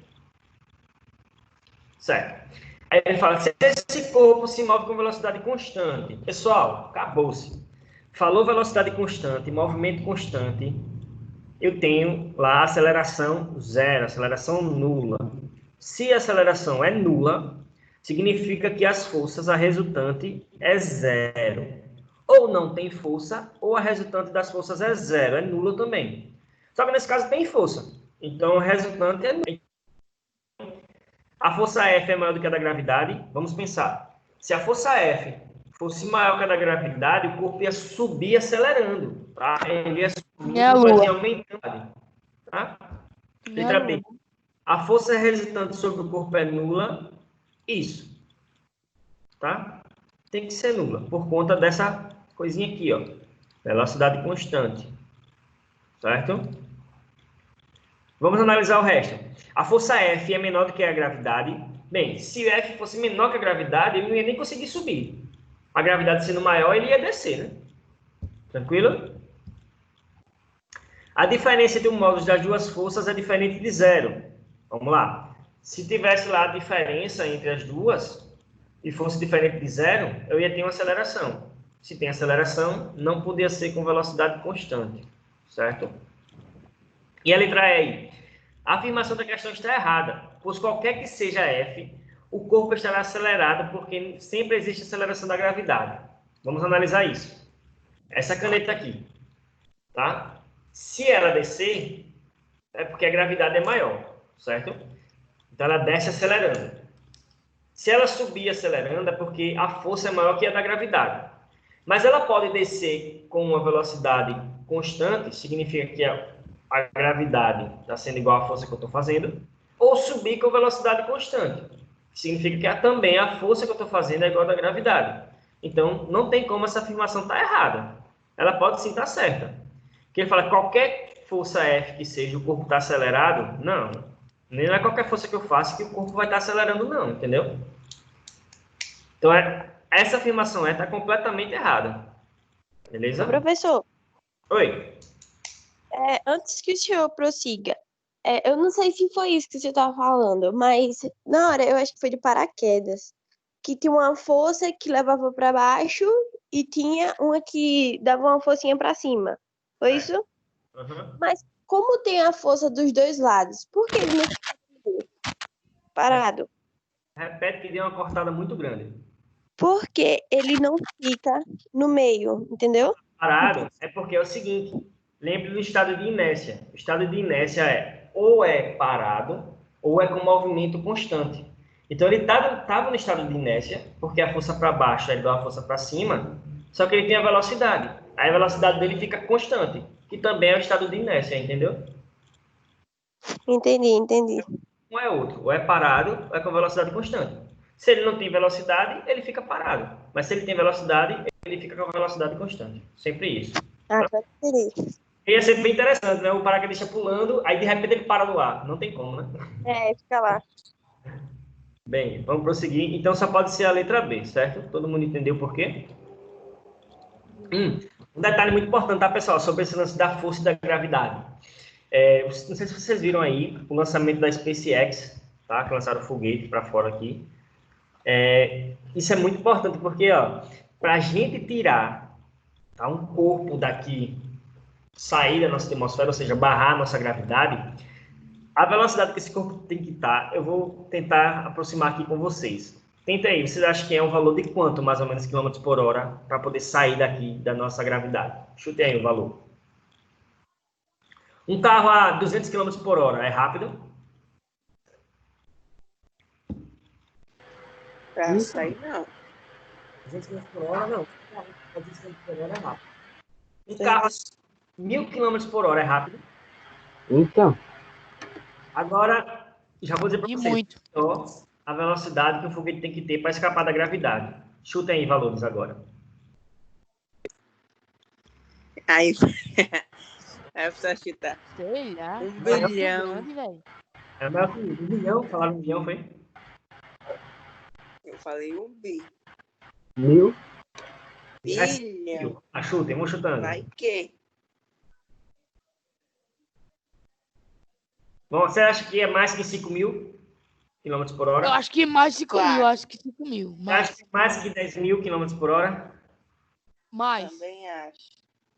Certo. Aí ele fala, se esse corpo se move com velocidade constante. Pessoal, acabou-se. Falou velocidade constante, movimento constante, eu tenho lá aceleração zero, aceleração nula. Se a aceleração é nula, significa que as forças, a resultante é zero. Ou não tem força, ou a resultante das forças é zero, é nula também. Só que nesse caso tem força. Então, a resultante é nula. A força F é maior do que a da gravidade. Vamos pensar. Se a força F fosse maior que a da gravidade, o corpo ia subir acelerando. Tá? Ele ia subir, mas ia aumentando. Tá? Letra B. A força resultante sobre o corpo é nula. Isso. Tá? Tem que ser nula. Por conta dessa coisinha aqui, ó. Velocidade constante. Certo? Vamos analisar o resto. A força F é menor do que a gravidade. Bem, se F fosse menor que a gravidade, ele não ia nem conseguir subir. A gravidade sendo maior, ele ia descer, né? Tranquilo? A diferença entre o módulo das duas forças é diferente de zero. Vamos lá. Se tivesse lá a diferença entre as duas e fosse diferente de zero, eu ia ter uma aceleração. Se tem aceleração, não podia ser com velocidade constante. Certo? E a letra E aí? A afirmação da questão está errada, pois qualquer que seja F, o corpo estará acelerado porque sempre existe aceleração da gravidade. Vamos analisar isso. Essa caneta aqui, tá? Se ela descer, é porque a gravidade é maior, certo? Então ela desce acelerando. Se ela subir acelerando, é porque a força é maior que a da gravidade. Mas ela pode descer com uma velocidade constante, significa que a gravidade está sendo igual à força que eu estou fazendo, ou subir com velocidade constante, significa que também a força que eu estou fazendo é igual à da gravidade. Então, não tem como essa afirmação estar errada. Ela pode sim estar certa. Porque ele fala qualquer força F que seja, o corpo está acelerado? Não. Nem é qualquer força que eu faça que o corpo vai estar acelerando, não, entendeu? Então, essa afirmação está completamente errada. Beleza? Professor, Oi. antes que o senhor prossiga, eu não sei se foi isso que o senhor estava falando, mas na hora eu acho que foi de paraquedas, que tinha uma força que levava para baixo e tinha uma que dava uma forcinha para cima. Foi isso? Uhum. Mas como tem a força dos dois lados, por que ele não fica parado? Repete que deu uma cortada muito grande. Porque ele não fica no meio, entendeu? Parado é porque é o seguinte, lembre do estado de inércia. O estado de inércia ou é parado ou é com movimento constante. Então ele estava no estado de inércia, porque a força para baixo é igual à força para cima, só que ele tem a velocidade. Aí a velocidade dele fica constante, que também é o estado de inércia, entendeu? Entendi. Um é outro, ou é parado ou é com velocidade constante. Se ele não tem velocidade, ele fica parado. Mas se ele tem velocidade, ele fica com velocidade constante. Sempre isso. Agora entendi. E é sempre bem interessante, né? O paraquedista pulando, aí de repente ele para no ar. Não tem como, né? Fica lá. Bem, vamos prosseguir. Então só pode ser a letra B, certo? Todo mundo entendeu por quê? Um detalhe muito importante, tá, pessoal? Sobre esse lance da força e da gravidade. Não sei se vocês viram aí o lançamento da SpaceX, tá? Que lançaram o foguete para fora aqui. Isso é muito importante porque, ó, para a gente tirar, tá, um corpo daqui, sair da nossa atmosfera, ou seja, barrar a nossa gravidade, a velocidade que esse corpo tem que estar, eu vou tentar aproximar aqui com vocês. Tenta aí, vocês acham que é um valor de quanto, mais ou menos, quilômetros por hora, para poder sair daqui da nossa gravidade? Chute aí o valor. Um carro a 200 km por hora é rápido? Pra sair, não. 200 km por hora, não. 200 km por hora é rápido. Um carro a 1000 km por hora é rápido? Então, Agora, já vou dizer para E vocês. muito. Ó, a velocidade que o foguete tem que ter para escapar da gravidade. Chutem aí valores agora. Aí, aí precisa chutar. Sei lá. 1 Muito bilhão. grande, velho. É maior que 1 milhão, falaram 1 milhão, foi? Eu falei 1 bi. 1000, Filho, Chutem, vamos chutando. vai que? Bom, você acha que é mais que 5.000 quilômetros por Eu hora? acho que mais 5 mil, Quatro. acho que 5 mil. Você acha Mais. que é mais que 10.000 quilômetros por hora? Mais. Também acho.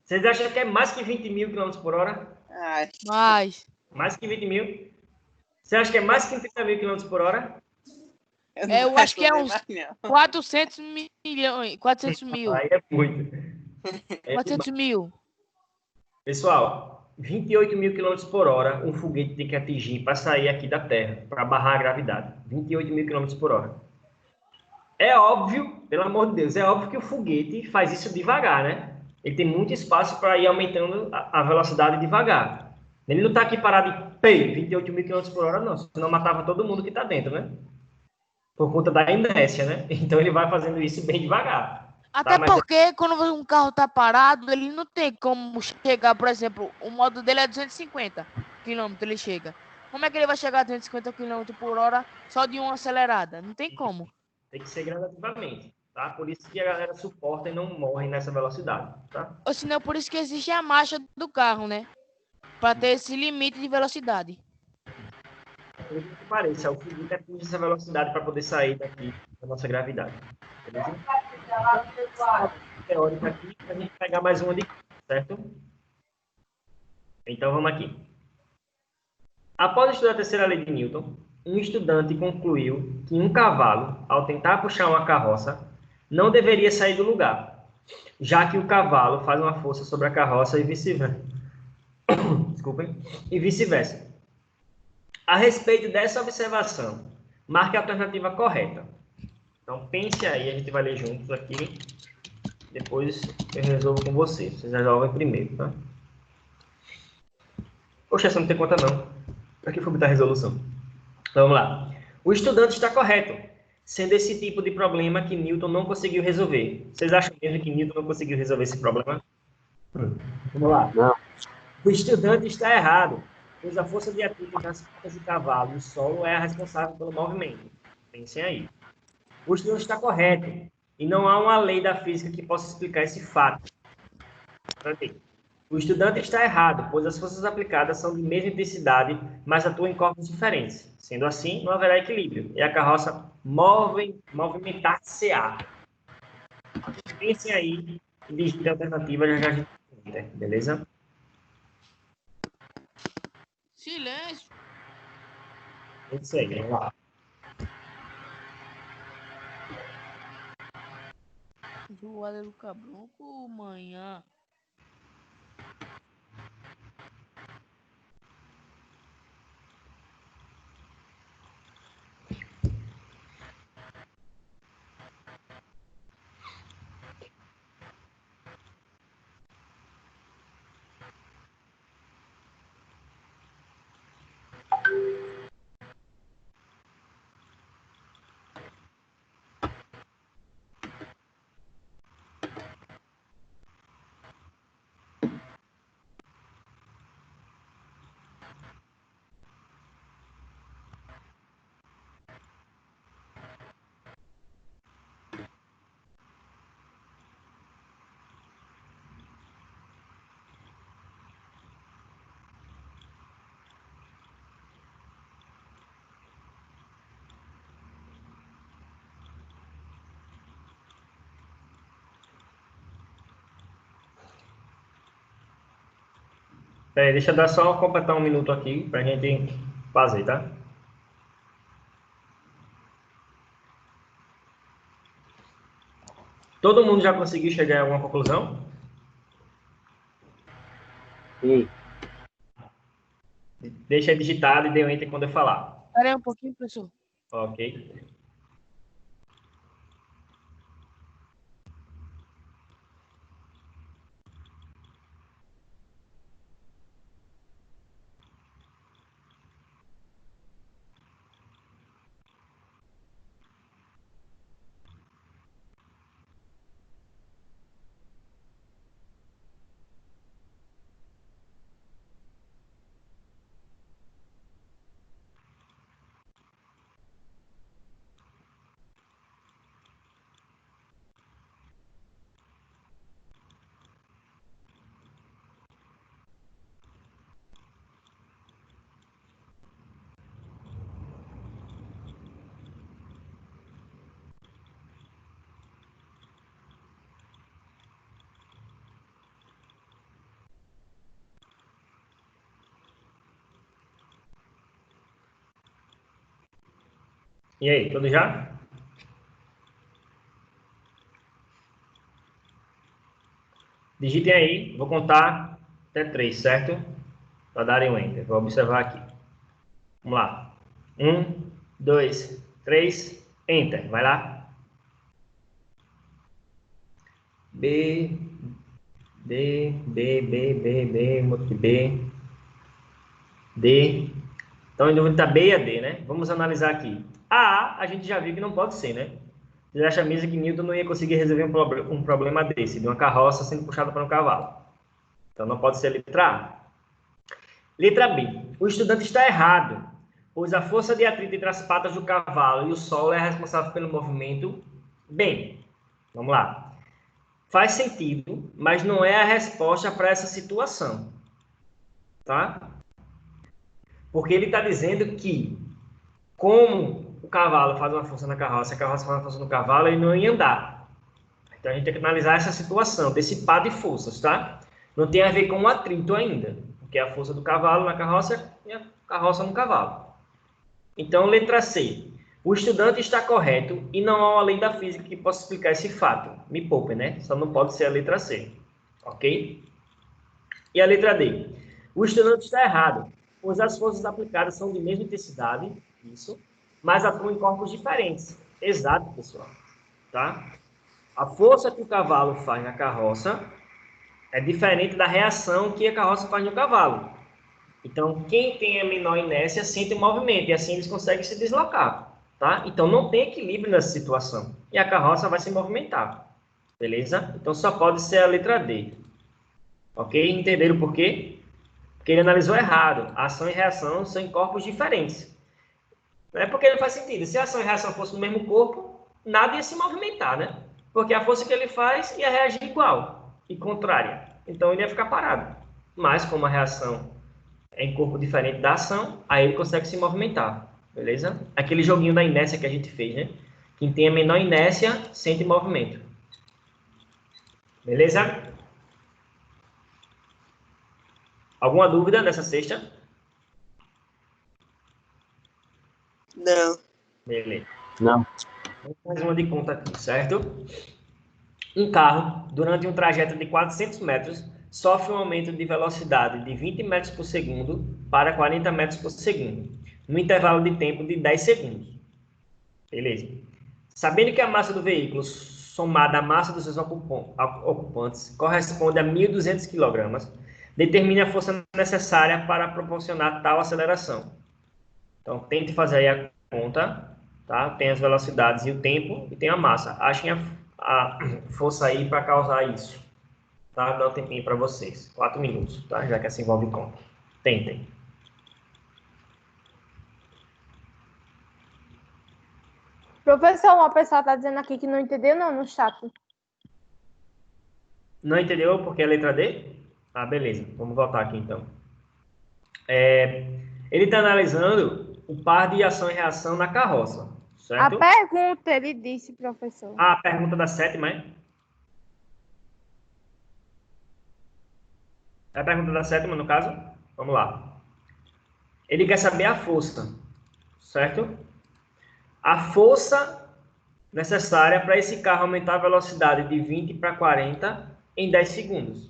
Vocês acham que é mais que 20.000 quilômetros por hora? Acho. Mais. Mais que 20.000? Você acha que é mais que 30.000 quilômetros por hora? Eu acho que é também uns mais, não. 400 milhões. 400 mil. Aí é muito. 400 mil. Pessoal, 28.000 quilômetros por hora um foguete tem que atingir para sair aqui da Terra, para barrar a gravidade. 28.000 quilômetros por hora. É óbvio, pelo amor de Deus, é óbvio que o foguete faz isso devagar, né? Ele tem muito espaço para ir aumentando a velocidade devagar. Ele não está aqui parado em 28.000 quilômetros por hora, não. Senão matava todo mundo que está dentro, né? Por conta da inércia, né? Então ele vai fazendo isso bem devagar. Até Mas porque quando um carro tá parado, ele não tem como chegar, por exemplo, o modo dele é 250 km, ele chega. Como é que ele vai chegar a 250 km por hora só de uma acelerada? Não tem como. tem que ser gradativamente, tá? Por isso que a galera suporta e não morre nessa velocidade, tá? Ou senão, por isso que existe a marcha do carro, né? Para ter esse limite de velocidade. Por incrível que pareça, o foguete atinge essa velocidade para poder sair daqui da nossa gravidade. Beleza? Teórica aqui, para a gente pegar mais uma de certo? Então vamos aqui. Após estudar a terceira lei de Newton, um estudante concluiu que um cavalo, ao tentar puxar uma carroça, não deveria sair do lugar, já que o cavalo faz uma força sobre a carroça e vice-versa. Desculpem. E vice-versa. A respeito dessa observação, marque a alternativa correta. Então pense aí, a gente vai ler juntos aqui. Depois eu resolvo com vocês. Vocês resolvem primeiro, tá? Poxa, essa não tem conta não. Para que for botar a resolução? Então, vamos lá. O estudante está correto, sendo esse tipo de problema que Newton não conseguiu resolver. Vocês acham mesmo que Newton não conseguiu resolver esse problema? Vamos lá. Não. O estudante está errado, pois a força de atrito nas patas do cavalo e o solo é a responsável pelo movimento. Pensem aí. O estudante está correto, e não há uma lei da física que possa explicar esse fato. O estudante está errado, pois as forças aplicadas são de mesma intensidade, mas atuam em corpos diferentes. Sendo assim, não haverá equilíbrio, e a carroça movimentar-se-á. Pensem aí e digite a alternativa, já a gente entende, beleza? Silêncio. A gente segue, vamos lá. Joada do Cabronco, manhã. Peraí, deixa eu dar só completar um minuto aqui para a gente fazer, tá? Todo mundo já conseguiu chegar a alguma conclusão? Sim. Deixa digitado e dê um enter quando eu falar. Espera aí um pouquinho, professor. Ok. E aí, tudo já? Digitem aí, vou contar até 3, certo? Para darem um enter. Vou observar aqui. Vamos lá. 1, 2, 3, enter. Vai lá. B, D, B, B, B, B, outro B, D. Então, em dúvida está B e a D, né? Vamos analisar aqui. A gente já viu que não pode ser, né? Você acha mesmo que Newton não ia conseguir resolver um problema desse, de uma carroça sendo puxada por um cavalo. Então, não pode ser a letra A. Letra B. O estudante está errado, pois a força de atrito entre as patas do cavalo e o solo é responsável pelo movimento. Bem, vamos lá. Faz sentido, mas não é a resposta para essa situação. Tá? Porque ele está dizendo que, como o cavalo faz uma força na carroça, a carroça faz uma força no cavalo, ele não ia andar. Então, a gente tem que analisar essa situação, desse par de forças, tá? Não tem a ver com o atrito ainda, porque é a força do cavalo na carroça e a carroça no cavalo. Então, letra C. O estudante está correto e não há uma lei da física que possa explicar esse fato. Me poupe, né? Só não pode ser a letra C. Ok? E a letra D. O estudante está errado, pois as forças aplicadas são de mesma intensidade, isso, mas atuam em corpos diferentes. Exato, pessoal. Tá? A força que o cavalo faz na carroça é diferente da reação que a carroça faz no cavalo. Então, quem tem a menor inércia sente o movimento e assim eles conseguem se deslocar, tá? Então, não tem equilíbrio nessa situação e a carroça vai se movimentar, beleza? Então, só pode ser a letra D, ok? Entenderam por quê? Porque ele analisou errado. Ação e reação são em corpos diferentes. Não é porque não faz sentido. Se a ação e reação fossem no mesmo corpo, nada ia se movimentar, né? Porque a força que ele faz ia reagir igual e contrária. Então, ele ia ficar parado. Mas, como a reação é em corpo diferente da ação, aí ele consegue se movimentar, beleza? Aquele joguinho da inércia que a gente fez, né? Quem tem a menor inércia, sente movimento. Beleza? Alguma dúvida nessa sexta? Não. Beleza. Não. Vamos fazer uma de conta aqui, certo? Um carro, durante um trajeto de 400 metros, sofre um aumento de velocidade de 20 metros por segundo para 40 metros por segundo, no intervalo de tempo de 10 segundos. Beleza. Sabendo que a massa do veículo, somada à massa dos seus ocupantes, corresponde a 1.200 kg, determine a força necessária para proporcionar tal aceleração. Então, tente fazer aí a conta, tá? Tem as velocidades e o tempo, e tem a massa. Achem a força aí para causar isso. Tá? Dá um tempinho para vocês. 4 minutos, tá? Já que essa envolve conta. Tentem. Professor, uma pessoa está dizendo aqui que não entendeu, não, no chat. Não entendeu porque é a letra D? Ah, beleza. Vamos voltar aqui, então. Ele está analisando o par de ação e reação na carroça, certo? A pergunta, ele disse, professor. A pergunta da sétima, é? É a pergunta da sétima, no caso? Vamos lá. Ele quer saber a força, certo? A força necessária para esse carro aumentar a velocidade de 20 para 40 em 10 segundos.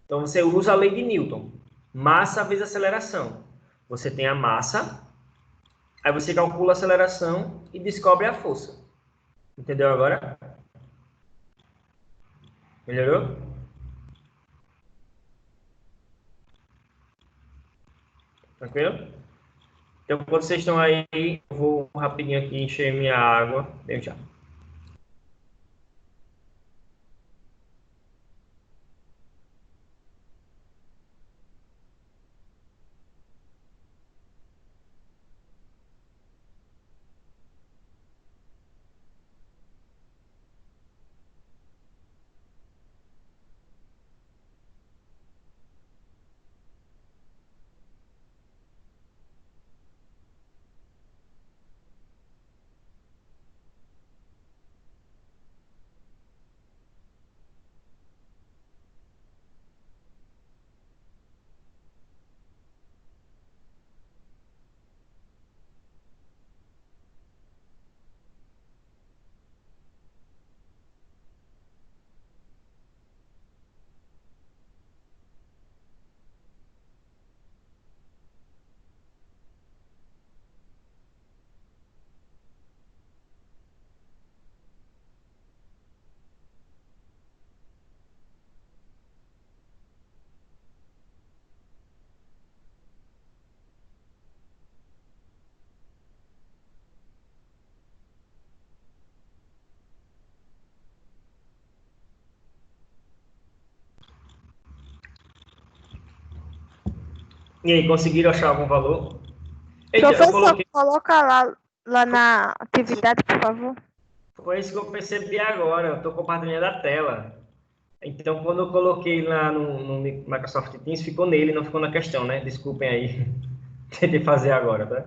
Então, você usa a lei de Newton. Massa vezes aceleração. Você tem a massa, aí você calcula a aceleração e descobre a força. Entendeu agora? Melhorou? Tranquilo? Então, quando vocês estão aí, eu vou rapidinho aqui encher minha água. Deu já. E aí, conseguiram achar algum valor? Eita, eu Professor, coloquei... coloca lá na atividade, por favor. Foi isso que eu percebi agora. Eu estou compartilhando a tela. Então, quando eu coloquei lá no Microsoft Teams, ficou nele, não ficou na questão, né? Desculpem aí. Tentei fazer agora, tá?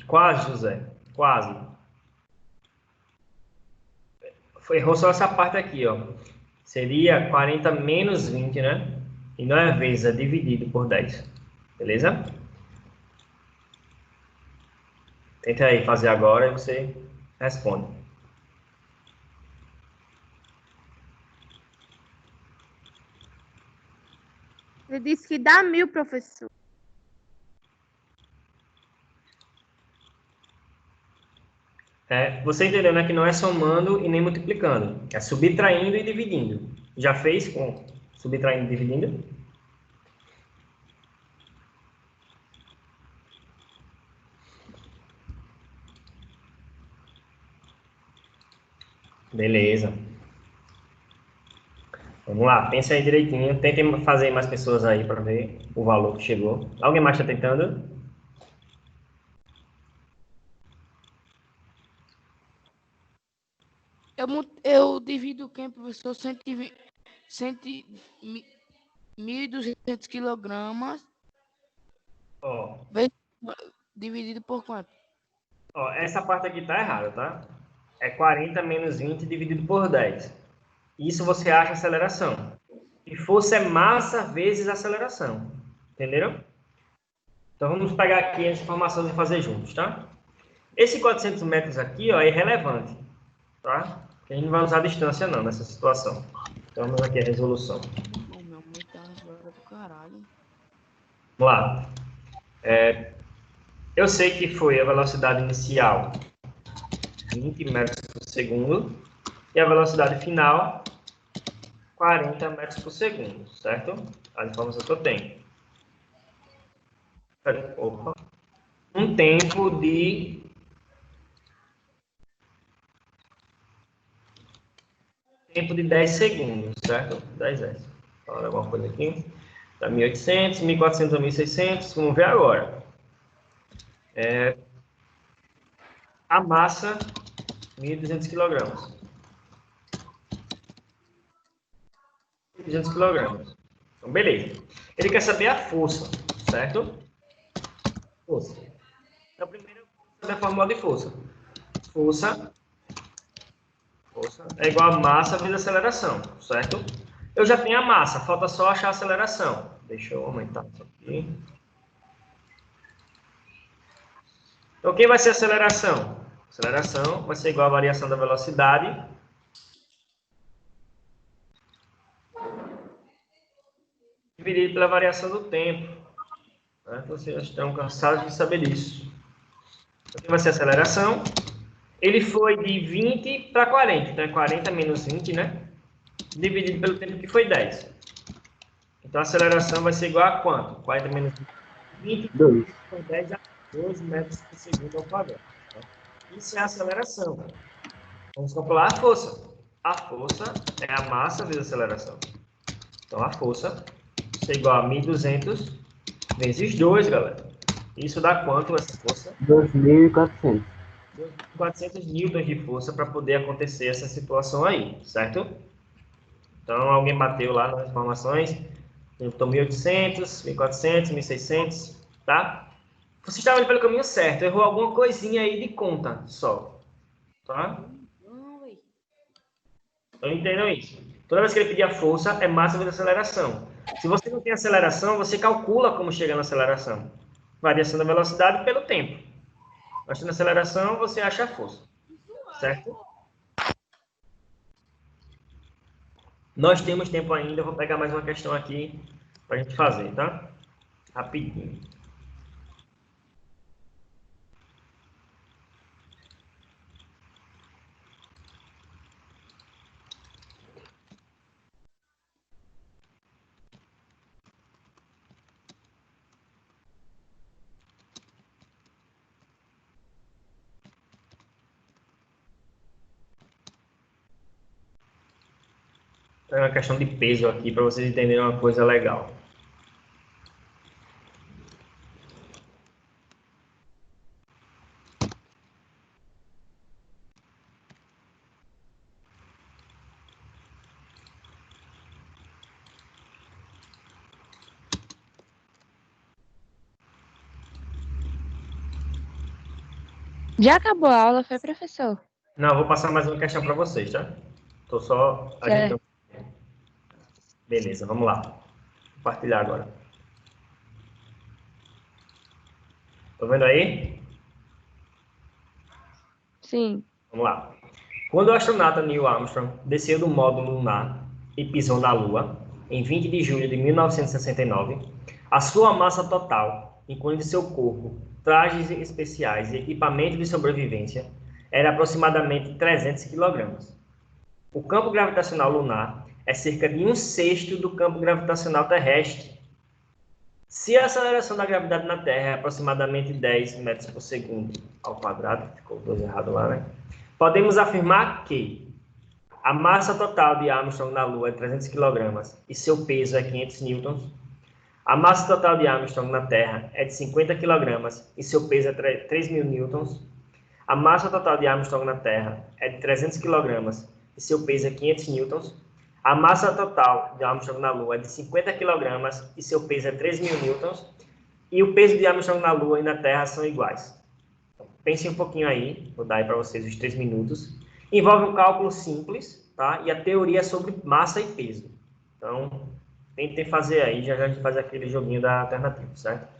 Quase, José. Quase. Errou só essa parte aqui, ó. Seria 40 menos 20, né? E não é vezes, é dividido por 10. Beleza? Tenta aí fazer agora e você responde. Ele disse que dá 1000, professor. Você entendeu, né? Que não é somando e nem multiplicando. É subtraindo e dividindo. Já fez com subtraindo e dividindo? Beleza. Vamos lá, pensa aí direitinho. Tentem fazer mais pessoas aí para ver o valor que chegou. Alguém mais está tentando? Eu divido quem, professor? 1.200 quilogramas. Ó, Dividido por quanto? ó, essa parte aqui tá errada, tá? É 40 menos 20 dividido por 10. Isso você acha aceleração. E força é massa vezes aceleração. Entenderam? Então vamos pegar aqui as informações e fazer juntos, tá? Esse 400 metros aqui, ó, é irrelevante, tá? A gente não vai usar a distância não nessa situação. Então vamos aqui a resolução. Oh, meu mãe tá agora do caralho. Vamos lá. Eu sei que foi a velocidade inicial 20 metros por segundo e a velocidade final 40 metros por segundo, certo? As informações que eu tenho. Opa. Um tempo de 10 segundos, certo? 10 S. Fala alguma coisa aqui. Tá 1.800, 1.400 ou 1.600. Vamos ver agora. A massa, 1.200 kg. 1.200 kg. Então, beleza. Ele quer saber a força, certo? Força. Então, primeiro eu vou saber a fórmula de força. Força é igual a massa vezes aceleração, certo? Eu já tenho a massa, falta só achar a aceleração. Deixa eu aumentar isso aqui. Então, o que vai ser a aceleração? A aceleração vai ser igual a variação da velocidade dividido pela variação do tempo. Vocês estão cansados de saber disso. Então, o que vai ser a aceleração? Ele foi de 20 para 40, então é 40 menos 20, né? Dividido pelo tempo que foi 10. Então a aceleração vai ser igual a quanto? 40 menos 20 por 10 a 12 metros por segundo ao quadrado. Isso é a aceleração. Vamos calcular a força. A força é a massa vezes a aceleração. Então a força é igual a 1.200 vezes 2, galera. Isso dá quanto essa força? 2.400. 400 newtons de força para poder acontecer essa situação aí, certo? Então, alguém bateu lá nas informações. Então, 1.800, 1.400, 1.600, tá? Você estava indo pelo caminho certo, errou alguma coisinha aí de conta só, tá? Então, entendam isso. Toda vez que ele pedir a força, é massa vezes aceleração. Se você não tem aceleração, você calcula como chega na aceleração. Variação da velocidade pelo tempo. Achando a aceleração, você acha a força. Certo? Nós temos tempo ainda. Eu vou pegar mais uma questão aqui para a gente fazer, tá? Rapidinho. É uma questão de peso aqui, para vocês entenderem uma coisa legal. Já acabou a aula, foi, professor? Não, eu vou passar mais uma questão para vocês, tá? Tô só ajeitando. Beleza, vamos lá. Vou compartilhar agora. Tô vendo aí? Sim. Vamos lá. Quando o astronauta Neil Armstrong desceu do módulo lunar e pisou na Lua, em 20 de julho de 1969, a sua massa total, incluindo seu corpo, trajes especiais e equipamento de sobrevivência, era aproximadamente 300 kg. O campo gravitacional lunar é cerca de 1/6 do campo gravitacional terrestre. Se a aceleração da gravidade na Terra é aproximadamente 10 metros por segundo ao quadrado, ficou 2 errado lá, né? Podemos afirmar que a massa total de Armstrong na Lua é 300 kg e seu peso é 500 newtons. A massa total de Armstrong na Terra é de 50 kg e seu peso é 3.000 newtons. A massa total de Armstrong na Terra é de 300 kg e seu peso é 500 newtons. A massa total de Armstrong na Lua é de 50 kg e seu peso é 3.000 newtons. E o peso de Armstrong na Lua e na Terra são iguais. Então, pensem um pouquinho aí, vou dar aí para vocês os 3 minutos. Envolve um cálculo simples, tá? E a teoria é sobre massa e peso. Então, tentem fazer aí, já a gente faz aquele joguinho da alternativa, certo?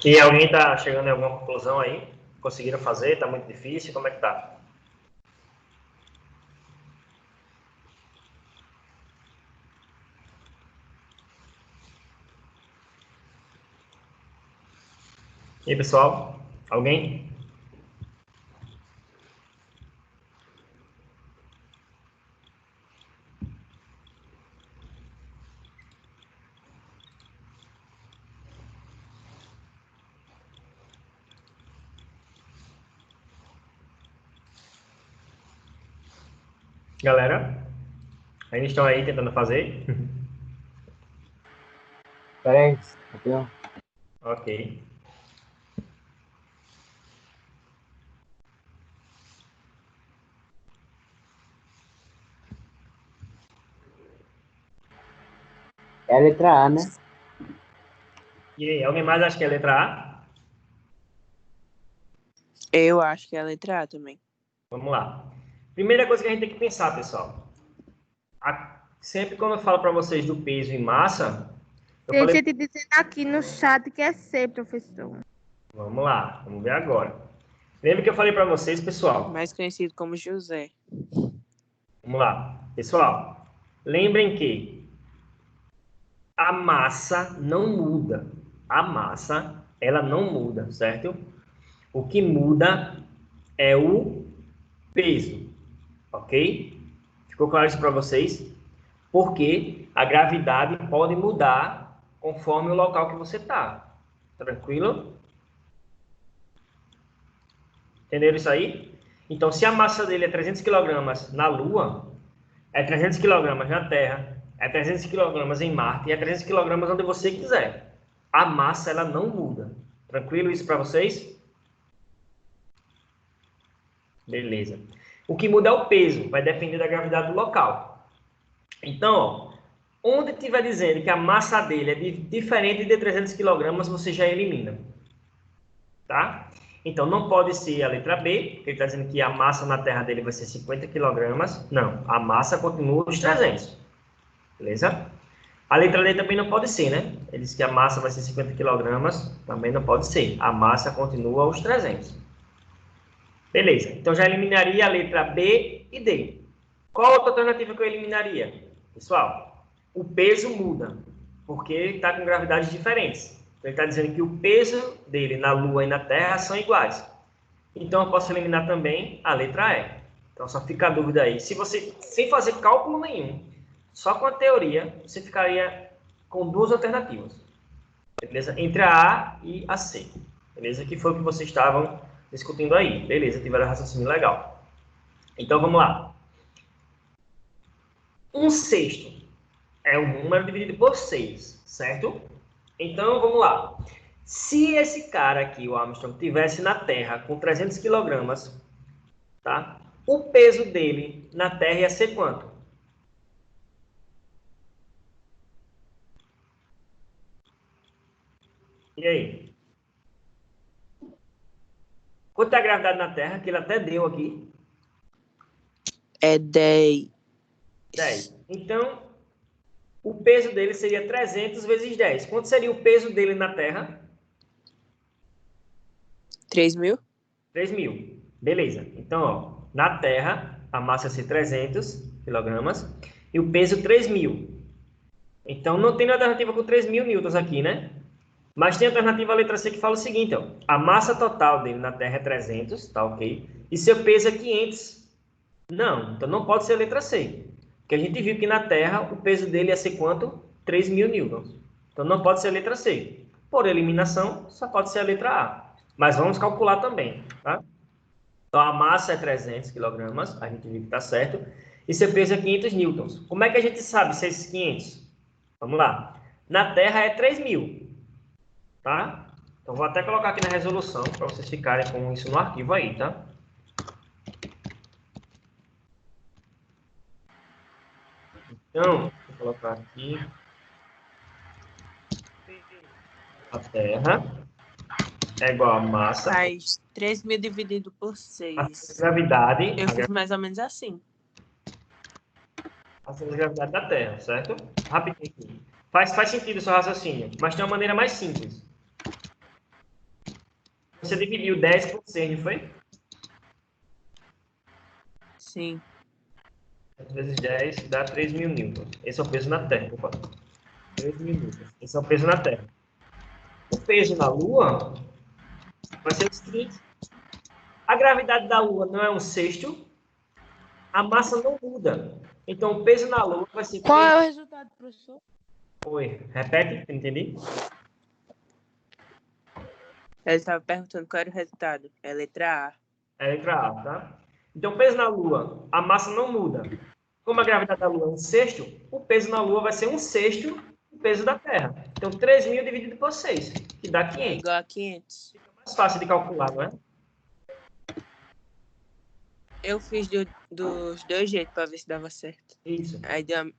E alguém está chegando em alguma conclusão aí? Conseguiram fazer? Está muito difícil? Como é que tá? E aí, pessoal? Alguém? Galera? Ainda estão aí tentando fazer? Peraí, rapidão. Ok. É a letra A, né? E aí, alguém mais acha que é a letra A? Eu acho que é a letra A também. Vamos lá. Primeira coisa que a gente tem que pensar, pessoal. Sempre quando eu falo para vocês do peso e massa, eu Tem falei... gente dizendo aqui no chat que é C, professor. Vamos lá, vamos ver agora. Lembra que eu falei para vocês, pessoal? Mais conhecido como José. Vamos lá. Pessoal, lembrem que a massa não muda. A massa ela não muda, certo? O que muda é o peso, ok? Ficou claro isso para vocês? Porque a gravidade pode mudar conforme o local que você está. Tranquilo? Entenderam isso aí? Então, se a massa dele é 300 kg na Lua, é 300 kg na Terra, é 300 kg em Marte e é 300 kg onde você quiser. A massa, ela não muda. Tranquilo isso para vocês? Beleza. O que muda é o peso, vai depender da gravidade do local. Então, ó, onde estiver dizendo que a massa dele é diferente de 300 kg, você já elimina. Tá? Então, não pode ser a letra B, porque ele está dizendo que a massa na Terra dele vai ser 50 kg. Não, a massa continua os 300. Beleza? A letra D também não pode ser, né? Ele diz que a massa vai ser 50 kg, também não pode ser. A massa continua os 300. Beleza, então já eliminaria a letra B e D. Qual outra alternativa que eu eliminaria? Pessoal, o peso muda, porque ele está com gravidades diferentes. Então, ele está dizendo que o peso dele na Lua e na Terra são iguais. Então, eu posso eliminar também a letra E. Então, só fica a dúvida aí. Se você, sem fazer cálculo nenhum, só com a teoria, você ficaria com duas alternativas. Beleza? Entre a A e a C. Beleza? Que foi o que vocês estavam discutindo aí. Beleza, tiveram raciocínio legal. Então, vamos lá. 1/6 é o número dividido por 6, certo? Então, vamos lá. Se esse cara aqui, o Armstrong, estivesse na Terra com 300 kg, tá? O peso dele na Terra ia ser quanto? E aí? Quanto é a gravidade na Terra? Que ele até deu aqui. É 10. 10. Então, o peso dele seria 300 vezes 10. Quanto seria o peso dele na Terra? 3.000? 3.000. Beleza. Então, ó, na Terra, a massa ia ser 300 kg e o peso 3.000. Então, não tem alternativa com 3.000 newtons aqui, né? Mas tem a alternativa a letra C que fala o seguinte, ó. A massa total dele na Terra é 300, tá ok? E seu peso é 500. Não, então não pode ser a letra C. Porque a gente viu que na Terra o peso dele ia ser quanto? 3.000 newtons. Então não pode ser a letra C. Por eliminação, só pode ser a letra A. Mas vamos calcular também, tá? Então a massa é 300 kg, a gente viu que está certo. E seu peso é 500 newtons. Como é que a gente sabe se é esses 500? Vamos lá. Na Terra é 3.000. Tá? Então, vou até colocar aqui na resolução para vocês ficarem com isso no arquivo aí, tá? Então, vou colocar aqui a Terra é igual a massa. Faz 3.000 dividido por A 6. gravidade. Eu fiz mais ou menos assim. A gravidade da Terra, certo? Rapidinho aqui. Faz sentido o seu raciocínio, mas tem uma maneira mais simples. Você dividiu 10 por 6, não foi? Sim. 10 vezes 10 dá 3.000 newtons. Esse é o peso na Terra. Opa. 3.000 newtons. Esse é o peso na Terra. O peso na Lua vai ser o seguinte. A gravidade da Lua não é 1/6. A massa não muda. Então, o peso na Lua vai ser... Qual é o resultado, professor? Oi, repete, entendi? Ele estava perguntando qual era o resultado. É letra A. É a letra A, tá? Então, o peso na Lua, a massa não muda. Como a gravidade da Lua é 1/6, o peso na Lua vai ser 1/6 do peso da Terra. Então, 3.000 dividido por 6, que dá É 500. igual a 500. Fica mais fácil de calcular, não é? Eu fiz dos dois jeitos para ver se dava certo. Isso. Aí deu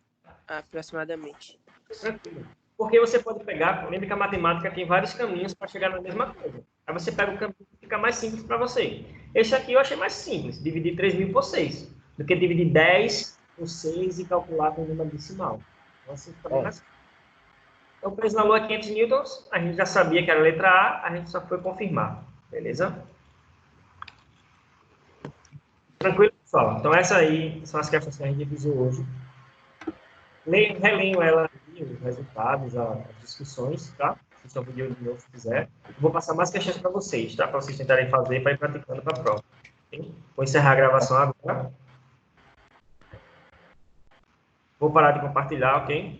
aproximadamente. Tranquilo. Porque você pode pegar, lembra que a matemática tem vários caminhos para chegar na mesma coisa. Aí você pega o caminho que fica mais simples para você. Esse aqui eu achei mais simples, dividir 3.000 por 6, do que dividir 10 por 6 e calcular com o número decimal. Então, assim, fica bem mais simples. Então, o peso na Lua é 500 newtons, a gente já sabia que era a letra A gente só foi confirmar. Beleza? Tranquilo, pessoal? Então, essas aí são as questões que a gente revisou hoje. Relenho ela aqui, os resultados, as discussões, tá? assistam o vídeo de novo se quiser. Vou passar mais questões para vocês, tá? Para vocês tentarem fazer para ir praticando para a prova. Ok? Vou encerrar a gravação agora. Vou parar de compartilhar, ok?